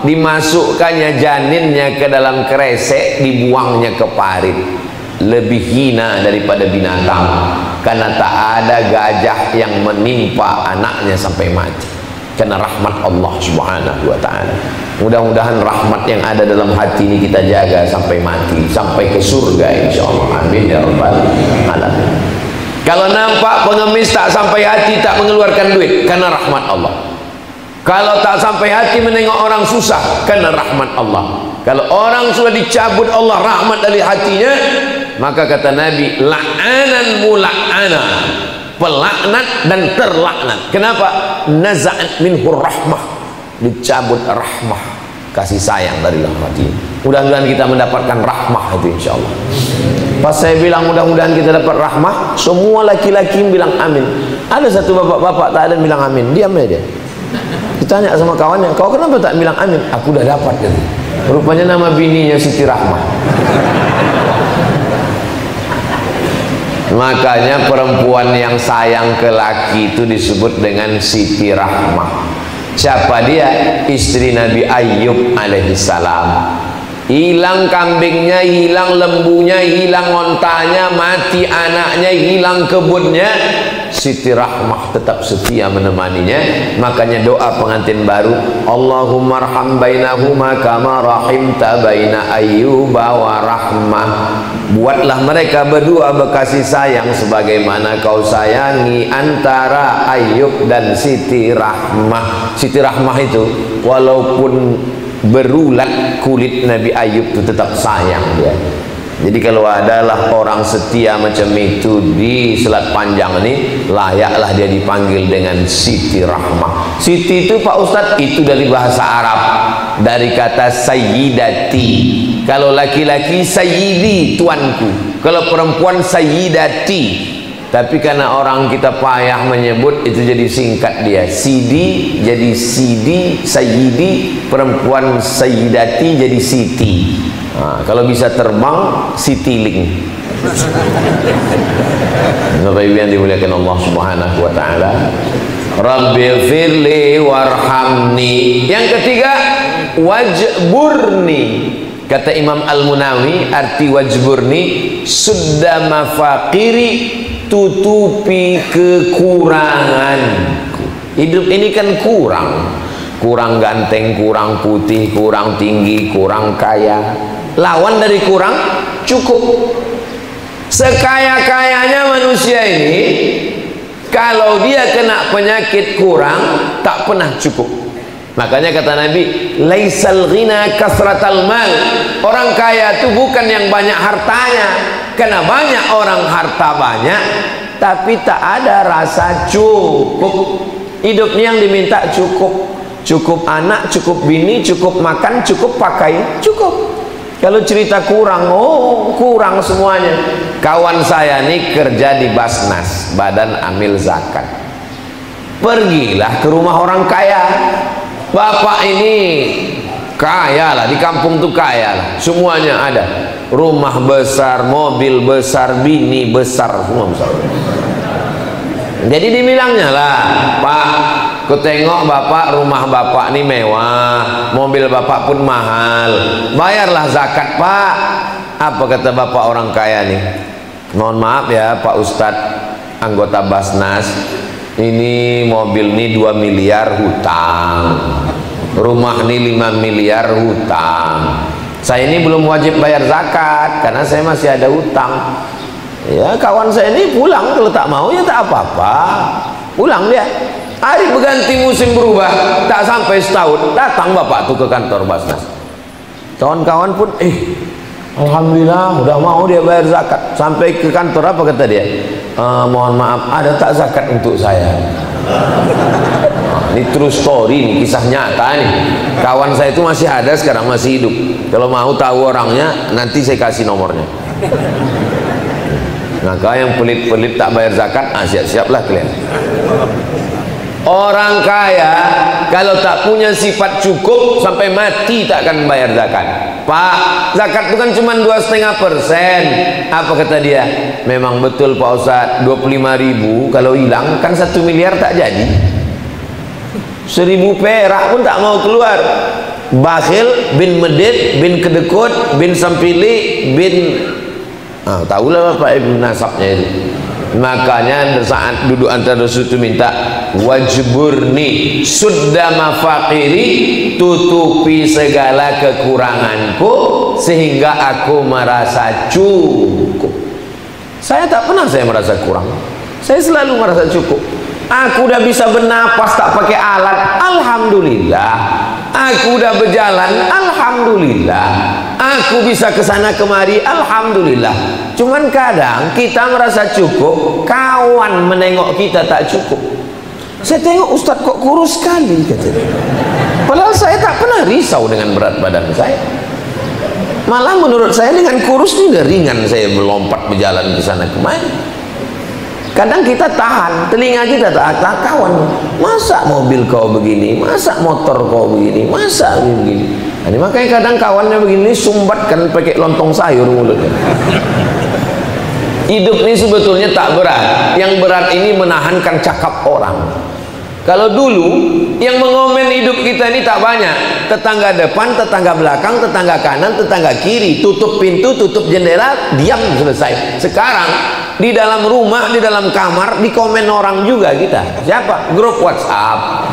dimasukkannya janinnya ke dalam kresek, dibuangnya ke parit. Lebih hina daripada binatang, karena tak ada gajah yang menimpa anaknya sampai mati. Karena rahmat Allah subhanahu wa ta'ala. Mudah-mudahan rahmat yang ada dalam hati ini kita jaga sampai mati, sampai ke surga insyaallah. Amin ya rabbal alamin. Kalau nampak pengemis tak sampai hati, tak mengeluarkan duit, karena rahmat Allah. Kalau tak sampai hati menengok orang susah, karena rahmat Allah. Kalau orang sudah dicabut Allah rahmat dari hatinya, maka kata Nabi, la'anan mula'ana, pelaknat dan terlaknat. Kenapa? Naza'at minhur rahmah, dicabut rahmah, kasih sayang dari dalam hati. Mudah-mudahan kita mendapatkan rahmah itu insyaallah. Pas saya bilang mudah-mudahan kita dapat rahmah, semua laki-laki bilang amin. Ada satu bapak-bapak tak ada bilang amin, diam aja dia. Ditanya sama kawannya, kau kenapa tak bilang amin? Aku udah dapat gitu. Rupanya nama bininya Siti Rahmah. Makanya perempuan yang sayang ke laki itu disebut dengan Siti Rahmah. Siapa dia? Istri Nabi Ayyub alaihissalam. Hilang kambingnya, hilang lembunya, hilang ontanya, mati anaknya, hilang kebunnya, Siti Rahmah tetap setia menemaninya. Makanya doa pengantin baru, Allahumma arham bainahuma kama rahimta baina Ayyuba wa rahmah. Buatlah mereka berdua berkasih sayang sebagaimana kau sayangi antara Ayyub dan Siti Rahmah. Siti Rahmah itu walaupun berulat kulit Nabi Ayyub itu tetap sayang dia. Jadi kalau adalah orang setia macam itu di Selat Panjang ini, layaklah dia dipanggil dengan Siti Rahmah. Siti itu Pak Ustadz, itu dari bahasa Arab, dari kata sayyidati. Kalau laki-laki sayyidi, tuanku. Kalau perempuan sayyidati. Tapi karena orang kita payah menyebut, itu jadi singkat dia. Sidi jadi Sidi, sayyidi, perempuan sayyidati jadi Siti. Nah, kalau bisa terbang, Citylink. Bapak Ibu yang dimuliakan Allah Subhanahu wa taala. Rabbighfirli warhamni. Yang ketiga, wajburni. Kata Imam Al-Munawi, arti wajburni, sudda mafaqiri, tutupi kekuranganku. Hidup ini kan kurang ganteng, kurang putih, kurang tinggi, kurang kaya. Lawan dari kurang cukup. Sekaya-kayanya manusia ini, kalau dia kena penyakit kurang, tak pernah cukup. Makanya kata Nabi, laisal ghina kasratal mal. Orang kaya itu bukan yang banyak hartanya. Karena banyak orang harta banyak, tapi tak ada rasa cukup. Hidupnya yang diminta cukup. Cukup anak, cukup bini, cukup makan, cukup pakai, cukup. Kalau cerita kurang, oh kurang semuanya. Kawan saya nih kerja di Basnas, Badan Amil Zakat. Pergilah ke rumah orang kaya. Bapak ini kaya lah, di kampung tuh kaya lah, semuanya ada. Rumah besar, mobil besar, bini besar, semua besar. Jadi dibilangnya lah, Pak, ku tengok bapak, rumah bapak ini mewah, mobil bapak pun mahal, bayarlah zakat Pak. Apa kata bapak orang kaya nih? Mohon maaf ya Pak Ustadz, anggota Basnas, ini mobil ini 2 miliar hutang, rumah ini 5 miliar hutang. Saya ini belum wajib bayar zakat karena saya masih ada hutang. Ya, kawan saya ini pulang, kalau tak mau ya tak apa-apa, pulang dia. Hari berganti musim berubah, tak sampai setahun datang bapak tuh ke kantor Basnas. Kawan-kawan pun alhamdulillah udah mau dia bayar zakat. Sampai ke kantor, apa kata dia? Mohon maaf, ada tak zakat untuk saya? Ini true story, ini kisah nyata nih. Kawan saya itu masih ada sekarang, masih hidup. Kalau mau tahu orangnya, nanti saya kasih nomornya. Maka yang pelit-pelit tak bayar zakat, siap-siaplah kalian. Orang kaya kalau tak punya sifat cukup, sampai mati tak akan bayar zakat. Pak, zakat itu kan cuma 2,5%. Apa kata dia? Memang betul Pak Ustadz, 25.000 kalau hilang kan 1 miliar tak jadi. 1.000 perak pun tak mau keluar. Bakhil bin Medit bin Kedekut bin Sampili bin tahulah Bapak Ibu nasabnya itu. Makanya saat duduk antara Rasul itu minta wajburni sudda mafaqiri, tutupi segala kekuranganku sehingga aku merasa cukup. Saya tak pernah saya merasa kurang, saya selalu merasa cukup. Aku udah bisa bernapas tak pakai alat, alhamdulillah. Aku udah berjalan, alhamdulillah. Aku bisa kesana kemari, alhamdulillah. Cuman kadang kita merasa cukup, kawan menengok kita tak cukup. Saya tengok Ustadz kok kurus sekali, katanya. Padahal saya tak pernah risau dengan berat badan saya. Malah menurut saya dengan kurus ini udah ringan saya melompat berjalan ke sana kemari. Kadang kita tahan, telinga kita tak kawan. Masa mobil kau begini, masa motor kau begini, masa begini. Nah, makanya kadang kawannya begini sumbatkan pakai lontong sayur mulutnya. Hidup ini sebetulnya tak berat. Yang berat ini menahankan cakap orang. Kalau dulu yang mengomen hidup kita ini tak banyak. Tetangga depan, tetangga belakang, tetangga kanan, tetangga kiri, tutup pintu, tutup jendela, diam, selesai. Sekarang di dalam rumah, di dalam kamar, di komen orang juga kita. Siapa? Grup WhatsApp,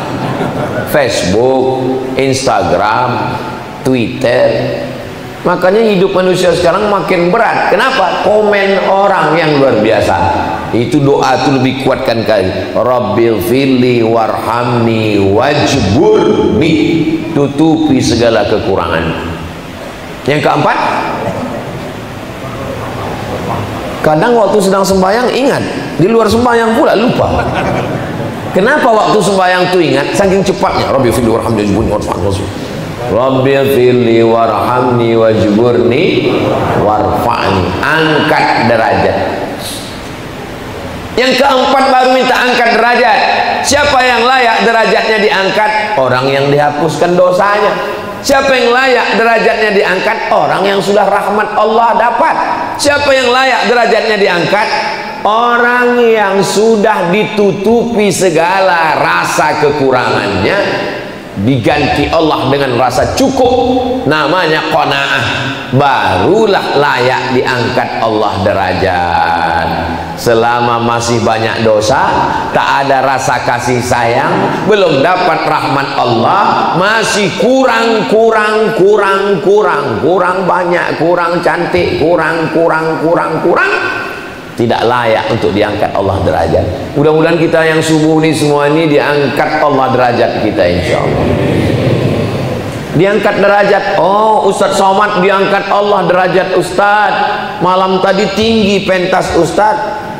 Facebook, Instagram, Twitter. Makanya hidup manusia sekarang makin berat. Kenapa? Komen orang yang luar biasa. Itu doa itu lebih kuatkan kali. Rabbighfirli warhamni wajburni, tutupi segala kekurangan. Yang keempat, Kadang waktu sedang sembahyang ingat, di luar sembahyang pula lupa. Kenapa waktu sembahyang itu ingat? Saking cepatnya. Rabbi fili warhamni wajburni Rabbi fili warhamni wajburni warfa'ni. Angkat derajat. Yang keempat baru minta angkat derajat. Siapa yang layak derajatnya diangkat? Orang yang dihapuskan dosanya. Siapa yang layak derajatnya diangkat? Orang yang sudah rahmat Allah dapat. Siapa yang layak derajatnya diangkat? Orang yang sudah ditutupi segala rasa kekurangannya, diganti Allah dengan rasa cukup, namanya qanaah. Barulah layak diangkat Allah derajat. Selama masih banyak dosa, tak ada rasa kasih sayang, belum dapat rahmat Allah, masih kurang banyak, kurang cantik, kurang, tidak layak untuk diangkat Allah derajat. Mudah-mudahan kita yang subuh ini semua ini diangkat Allah derajat kita, insya Allah. Diangkat derajat. Oh, Ustadz Somad diangkat Allah derajat Ustadz. Malam tadi tinggi pentas Ustadz.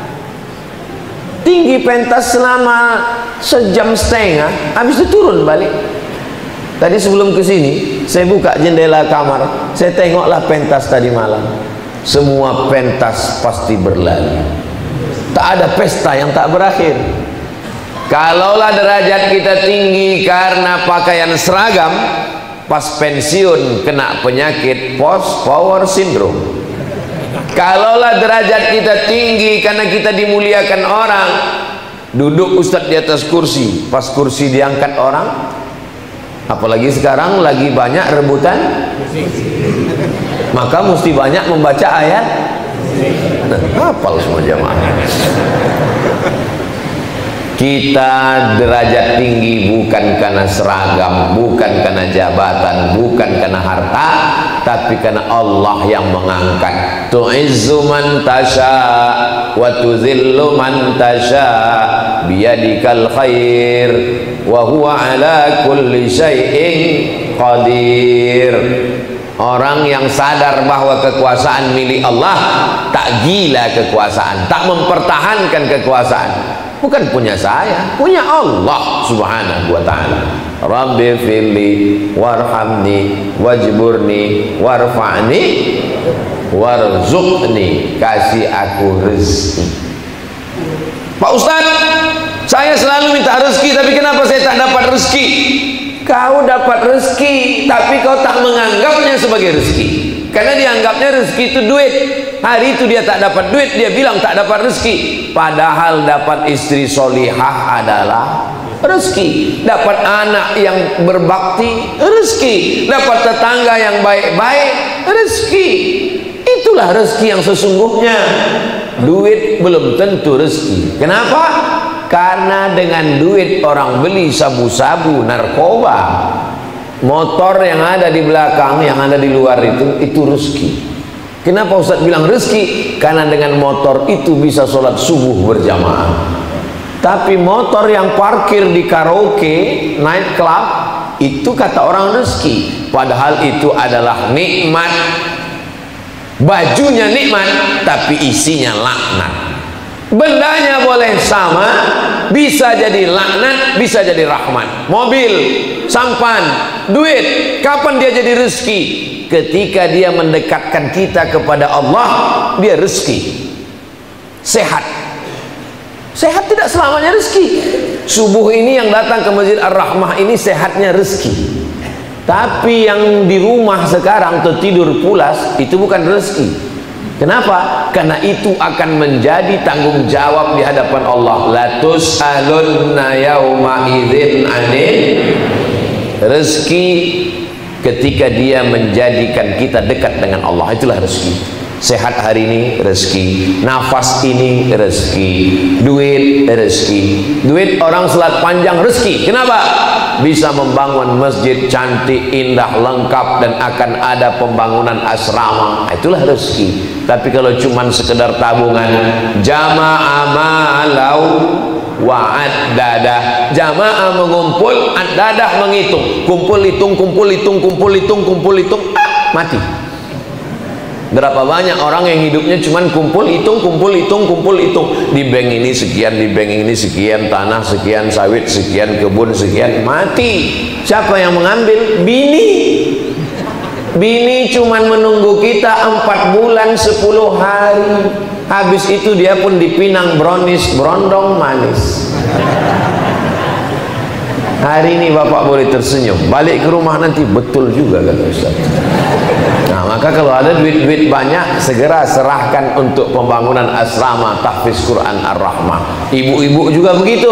Tinggi pentas selama sejam setengah, habis itu turun balik. Tadi sebelum ke sini, saya buka jendela kamar, saya tengoklah pentas tadi malam. Semua pentas pasti berlalu. Tak ada pesta yang tak berakhir. Kalaulah derajat kita tinggi karena pakaian seragam, pas pensiun kena penyakit post power syndrome. Kalaulah derajat kita tinggi karena kita dimuliakan orang, duduk ustadz di atas kursi, pas kursi diangkat orang, apalagi sekarang lagi banyak rebutan, maka mesti banyak membaca ayat. Hafal semua jamaah. Kita derajat tinggi bukan karena seragam, bukan karena jabatan, bukan karena harta, tapi karena Allah yang mengangkat. Tu'izzu man tasha wa tuzillu man tasha biyadikal khair wa huwa ala kulli syai'in qadir. Orang yang sadar bahwa kekuasaan milik Allah, tak gila kekuasaan, tak mempertahankan kekuasaan. Bukan punya saya, punya Allah subhanahu wa ta'ala. Rabbi fili warhamni wajburni warfa'ni warzuqni. Kasih aku rezeki. Pak Ustadz, saya selalu minta rezeki, tapi kenapa saya tak dapat rezeki? Kau dapat rezeki, tapi kau tak menganggapnya sebagai rezeki. Karena dianggapnya rezeki itu duit. Hari itu dia tak dapat duit, dia bilang tak dapat rezeki. Padahal dapat istri solihah adalah rezeki. Dapat anak yang berbakti, rezeki. Dapat tetangga yang baik-baik, rezeki. Itulah rezeki yang sesungguhnya. Duit belum tentu rezeki. Kenapa? Karena dengan duit orang beli sabu-sabu, narkoba. Motor yang ada di belakang, yang ada di luar itu rezeki. Kenapa Ustaz bilang rezeki? Karena dengan motor itu bisa sholat subuh berjamaah. Tapi motor yang parkir di karaoke, night club, itu kata orang rezeki. Padahal itu adalah nikmat. Bajunya nikmat, tapi isinya laknat. Bendanya boleh sama, bisa jadi laknat, bisa jadi rahmat. Mobil, sampan, duit, kapan dia jadi rezeki? Ketika dia mendekatkan kita kepada Allah, dia rezeki. Sehat. Sehat tidak selamanya rezeki. Subuh ini yang datang ke Masjid Ar-Rahmah ini sehatnya rezeki. Tapi yang di rumah sekarang tertidur pulas, itu bukan rezeki. Kenapa? Karena itu akan menjadi tanggung jawab di hadapan Allah. La tus'alunna yauma idzin 'anil. Rezeki ketika dia menjadikan kita dekat dengan Allah, itulah rezeki. Sehat hari ini rezeki, nafas ini rezeki, duit rezeki. Duit orang selat panjang rezeki. Kenapa? Bisa membangun masjid cantik, indah, lengkap, dan akan ada pembangunan asrama. Itulah rezeki. Tapi kalau cuman sekedar tabungan, jama'a malau wa ad-dadah, jamaah mengumpul, ad-dadah menghitung, kumpul hitung, mati. Berapa banyak orang yang hidupnya cuman kumpul hitung, kumpul hitung, kumpul hitung. Di bank ini sekian, di bank ini sekian, tanah sekian, sawit sekian, kebun sekian, mati. Siapa yang mengambil? Bini. Bini cuman menunggu kita 4 bulan 10 hari. Habis itu dia pun dipinang brownies, berondong manis. Hari ini bapak boleh tersenyum, balik ke rumah nanti betul juga kata Ustaz. Nah, maka kalau ada duit-duit banyak, segera serahkan untuk pembangunan asrama tahfiz Quran Ar-Rahmah. Ibu-ibu juga begitu.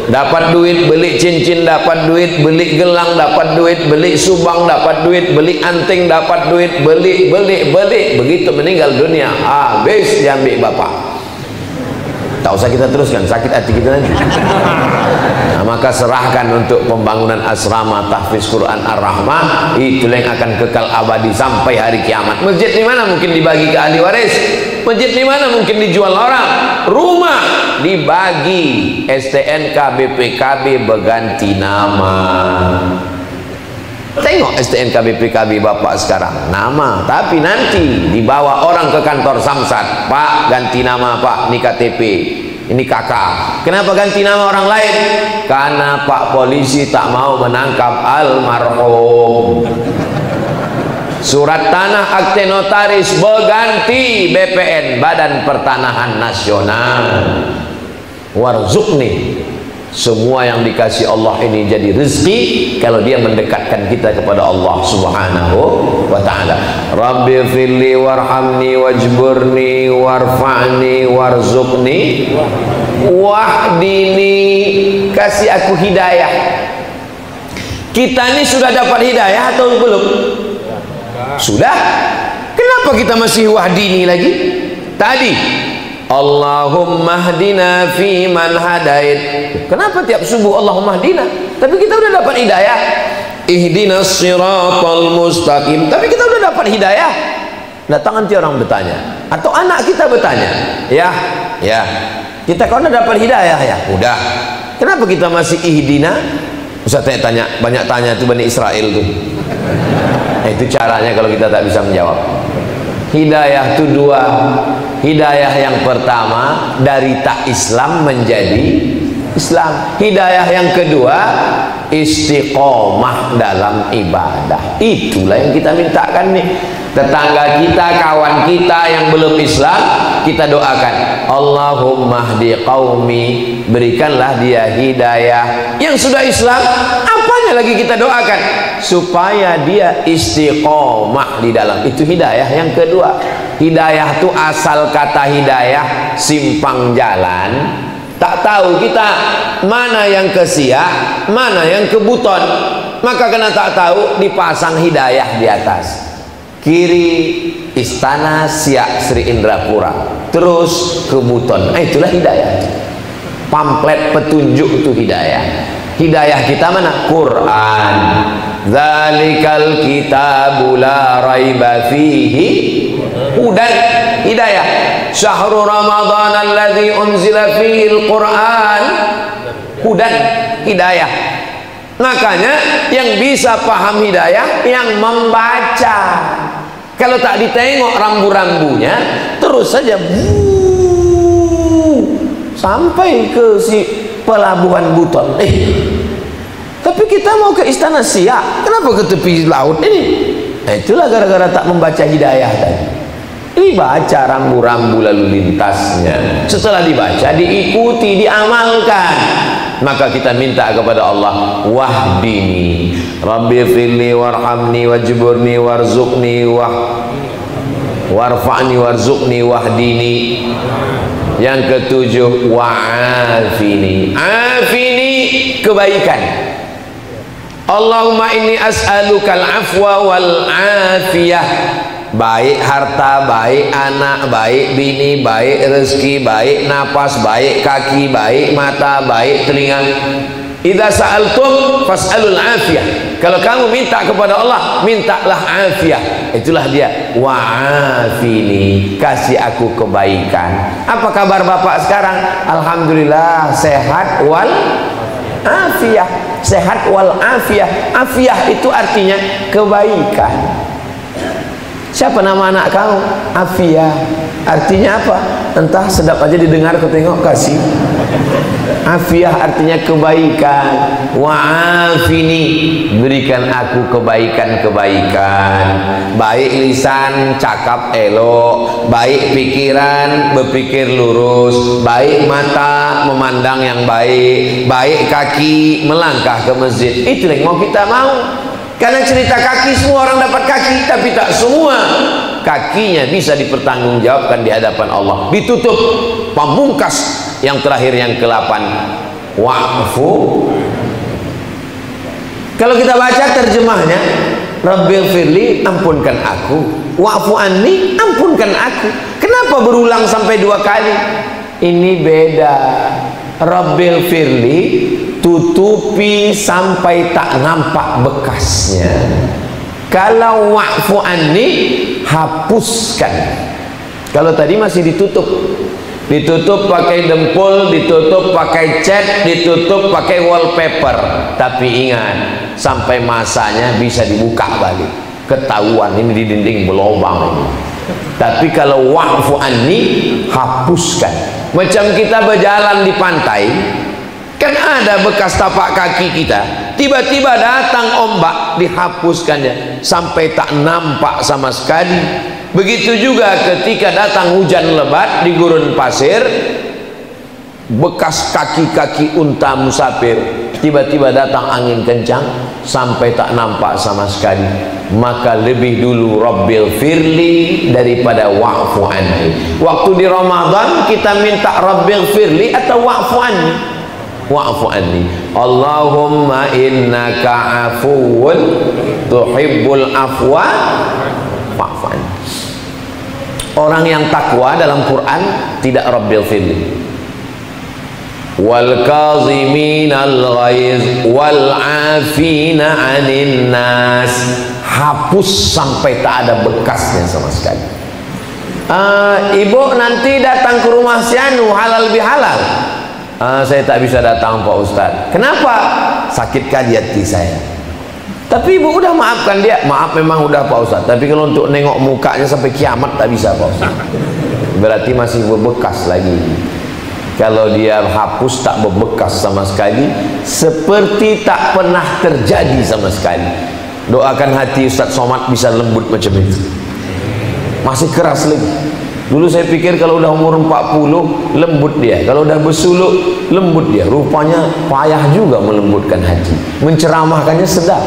Dapat duit beli cincin, dapat duit beli gelang, dapat duit beli subang, dapat duit beli anting, dapat duit beli. Begitu meninggal dunia, habis diambil bapak. Tak usah kita teruskan, sakit hati kita nanti. Nah, maka serahkan untuk pembangunan asrama tahfiz Quran Ar-Rahmah. Itulah yang akan kekal abadi sampai hari kiamat. Masjid di mana mungkin dibagi ke ahli waris? Masjid di mana mungkin dijual orang? Rumah dibagi. STNK BPKB berganti nama. Tengok STNK BPKB bapak sekarang, nama, tapi nanti dibawa orang ke kantor Samsat. Pak, ganti nama Pak, ini KTP, ini kakak. Kenapa ganti nama orang lain? Karena Pak polisi tak mau menangkap almarhum. Surat tanah akte notaris berganti BPN, Badan Pertanahan Nasional. Warzuqni. Semua yang dikasih Allah ini jadi rezeki kalau dia mendekatkan kita kepada Allah Subhanahu wa ta'ala. Rabbi firli warhamni wajburni warfa'ni warzuqni wahdini. Kasih aku hidayah. Kita ini sudah dapat hidayah atau belum? Sudah. Kenapa kita masih wahdini lagi? Tadi Allahumma hdina fi man hadait. Kenapa tiap subuh Allahumma hdina? Tapi kita udah dapat hidayah. Ihdinas siratal mustaqim. Tapi kita udah dapat hidayah. Datang nanti orang bertanya, atau anak kita bertanya, ya, kita kan udah dapat hidayah ya. Udah. Kenapa kita masih ihdina? Ustaz tanya, banyak tanya tuh Bani Israel tuh. Nah, itu caranya kalau kita tak bisa menjawab. Hidayah itu dua. Hidayah yang pertama dari tak Islam menjadi Islam. Hidayah yang kedua istiqomah dalam ibadah. Itulah yang kita mintakan nih. Tetangga kita, kawan kita yang belum Islam, kita doakan, Allahumma hdi qaumi, berikanlah dia hidayah. Yang sudah Islam, apanya lagi kita doakan? Supaya dia istiqomah di dalam. Itu hidayah yang kedua. Hidayah itu asal kata hidayah, simpang jalan. Tak tahu kita mana yang ke siak, mana yang ke buton. Maka karena tak tahu, dipasang hidayah di atas. Kiri istana Siak Sri Indrapura, terus ke buton. Itulah hidayah. Pamflet petunjuk itu hidayah. Hidayah kita mana? Quran. Dzalikal kitabu la raiba fihi hudan. Hidayah. Syahrul Ramadan alladzi unzila fihi al-Quran. Hudan. Hidayah. Makanya yang bisa paham hidayah yang membaca. Kalau tak ditengok rambu-rambunya, terus saja sampai ke si pelabuhan Buton. Tapi kita mau ke Istana Siak, kenapa ke tepi laut ini? Nah, itulah gara-gara tak membaca hidayah tadi. Ini baca rambu-rambu lalu lintasnya. Setelah dibaca, diikuti, diamalkan. Maka kita minta kepada Allah, wahdini, Rabbi firli warhamni wajburni warzuqni warfa'ni warzuqni wahdini. Yang ketujuh, wa'afini. Afini, kebaikan. Allahumma inni as'alukal afwa wal afiyah. Baik harta, baik anak, baik bini, baik rezeki, baik napas, baik kaki, baik mata, baik telinga. Idza sa'altum fas'alul afiyah. Kalau kamu minta kepada Allah, mintalah afiyah. Itulah dia, wa'afini, kasih aku kebaikan. Apa kabar Bapak sekarang? Alhamdulillah sehat wal afiyah. Sehat wal afiyah. Afiyah itu artinya kebaikan. Siapa nama anak kau? Afia. Artinya apa? Entah, sedap aja didengar, kau tengok, kasih. Afiah artinya kebaikan. Wa'afini, berikan aku kebaikan-kebaikan. Baik lisan, cakap elok. Baik pikiran, berpikir lurus. Baik mata, memandang yang baik. Baik kaki, melangkah ke masjid. Itu yang mau kita mau. Karena cerita kaki, semua orang dapat kaki, tapi tak semua kakinya bisa dipertanggungjawabkan di hadapan Allah. Ditutup pamungkas yang terakhir, yang ke-8, wa'fu. Kalau kita baca terjemahnya, Rabbil firli, ampunkan aku. Wa'fu anni, ampunkan aku. Kenapa berulang sampai 2 kali? Ini beda. Rabbil firli, tutupi sampai tak nampak bekasnya. Kalau wa'fu anni, hapuskan. Kalau tadi masih ditutup, ditutup pakai dempul, ditutup pakai cat, ditutup pakai wallpaper. Tapi ingat, sampai masanya bisa dibuka balik, ketahuan ini di dinding berlubang ini. Tapi kalau wa'fu anni, hapuskan. Macam kita berjalan di pantai, kan ada bekas tapak kaki kita, tiba-tiba datang ombak, dihapuskannya sampai tak nampak sama sekali. Begitu juga ketika datang hujan lebat di gurun pasir, bekas kaki-kaki unta musafir, tiba-tiba datang angin kencang sampai tak nampak sama sekali. Maka lebih dulu Rabbil firli daripada wa'fu anni. Waktu di Ramadan kita minta Rabbil firli atau wa'fu anni? Wa'fu anni. Allahumma innaka afuwun tuhibbul afwa fa'fu anni. Orang yang takwa dalam Quran tidak Rabbil firli. Wal kaziminal ghaiz wal afina 'anil nas. Hapus sampai tak ada bekasnya sama sekali. Ibu nanti datang ke rumah si Anu, halal bihalal. Saya tak bisa datang Pak Ustadz. Kenapa? Sakit kali hati saya. Tapi ibu udah maafkan dia. Maaf memang udah Pak Ustadz, tapi kalau untuk nengok mukanya sampai kiamat tak bisa Pak Ustadz. Berarti masih berbekas lagi. Kalau dia hapus tak berbekas sama sekali, seperti tak pernah terjadi sama sekali. Doakan hati Ustaz Somad bisa lembut macam itu. Masih keras lagi. Dulu saya pikir kalau udah umur 40 lembut dia, kalau udah bersuluk lembut dia. Rupanya payah juga melembutkan hati. Menceramahkannya sedap,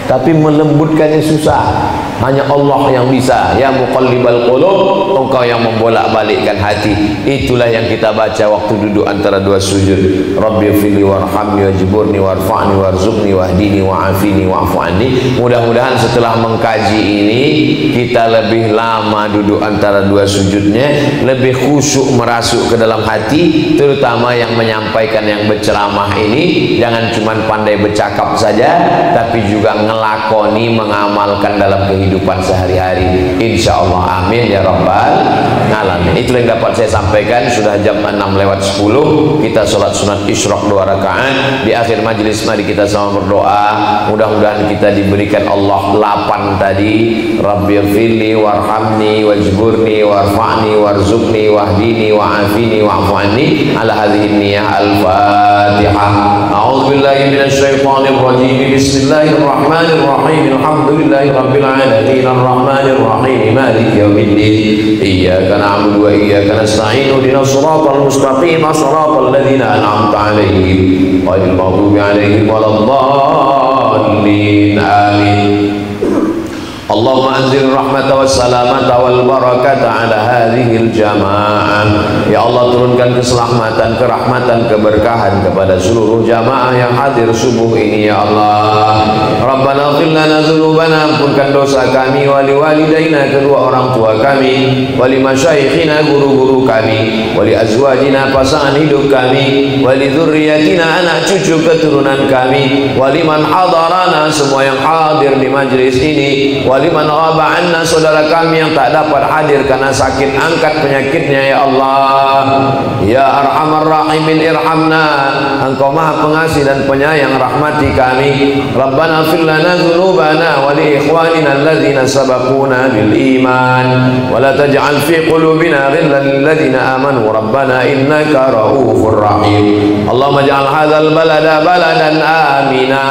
tapi melembutkannya susah. Hanya Allah yang bisa. Ya muqallibal qulub, engkau yang membolak-balikkan hati. Itulah yang kita baca waktu duduk antara 2 sujud. Rabbi fili warhamni wajburni warfa'ni warzuqni wahdini wa'afini wa'fu anni. Mudah-mudahan setelah mengkaji ini kita lebih lama duduk antara 2 sujudnya, lebih khusyuk merasuk ke dalam hati, terutama yang menyampaikan, yang berceramah ini jangan cuma pandai bercakap saja, tapi juga ngelakoni, mengamalkan dalam kehidupan sehari-hari, insyaallah. Amin ya rabbal alamin. Itu yang dapat saya sampaikan. Sudah jam 6:10. Kita sholat sunat isyraq 2 rakaat. Di akhir majlis mari kita sama berdoa, mudah-mudahan kita diberikan Allah 8 tadi. Rabbil firli warhamni wajburni warfa'ni warzuqni wahdini wa'afini wa'fu anni. Ala hadhihi niyyah. Al-Fatihah. A'udzu billahi minasy syaithanir rajim. Bismillahirrahmanirrahim. Alhamdulillahi rabbil alamin. Ar-Rahmanir Rahim. Maliki yaumiddin. Iyyaka na'budu wa iyyaka nasta'in. Ihdinas siratal mustaqim. Shiratal ladzina an'amta 'alaihim ghairil maghdubi 'alaihim waladdallin. Amin. Allahumma anzil rahmata wassalamata wal barakata ala hadhil jamaah. Ya Allah, turunkan keselamatan, kerahmatan, keberkahan kepada seluruh jamaah yang hadir subuh ini ya Allah. Rabbana ighfir lana dzunubana, ampunkan dosa kami, wali walidaina, kedua orang tua kami, wali masyaikhina, guru-guru kami, wali azwajina, pasangan hidup kami, wali dzurriyyatina, anak cucu keturunan kami, wali man hadarana, semua yang hadir di majlis ini, waliman ghaba anna, saudara kami yang tak dapat hadir karena sakit, angkat penyakitnya ya Allah. Ya Arhamar Rahimin irhamna, Engkau Maha Pengasih dan Penyayang, rahmati kami. Rabbana fir lana lana dhunubana wa li ikhwanina alladhina sabaquna bil iman wa la taj'al fi qulubina ghillan lil ladzina amanu rabbana innaka ra'ufur rahim. Allahumma ja'al hadzal balada baladan amina,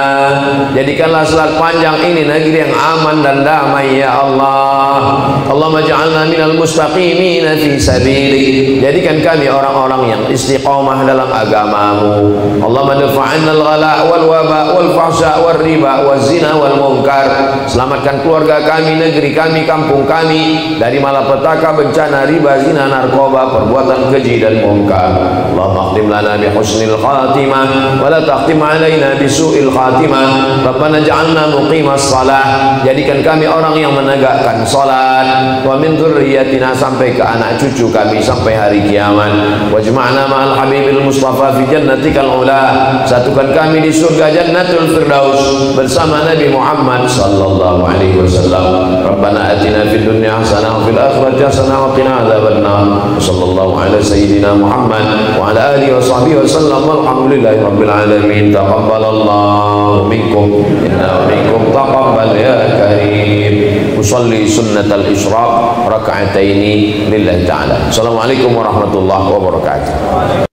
jadikanlah selat panjang ini negeri yang aman dan damai ya Allah. Allahumma ja'alna minal mustaqimina fi sabilik, jadikan kami orang-orang yang istiqamah dalam agamamu. Allahumma dafa'anna al-ghala wal waba wal fahsya wal riba wal zina wal munkar, selamatkan keluarga kami, negeri kami, kampung kami dari malapetaka, bencana, riba, zina, narkoba, perbuatan keji dan munkar. Allahumma khtim lana bi husnil khatimah wa la takhtim alaina bi su'il khatimah. Rabbana ja'alna muqimas salah, jadikan kami orang yang menegakkan salat, wa min dzurriyyatina, sampai ke anak cucu kami sampai hari kiamat. Wajma'na ma'al habibil mustafa fi jannatikal ula, satukan kami di surga jannatul firdaus bersama Nabi Muhammad sallallahu alaihi wasallam. Rabbana atina fid dunya hasanah wa fil akhirati hasanah wa qina adzabannar. Sallallahu ala sayyidina Muhammad wa ala alihi wa sahbihi wasallam. Alhamdulillahi rabbil alamin. Taqabbalallahu minkum inna minkum taqabbal ya karim. Usalli sunnatal isyraq raka'ataini lillahi ta'ala. Assalamualaikum warahmatullahi wabarakatuh.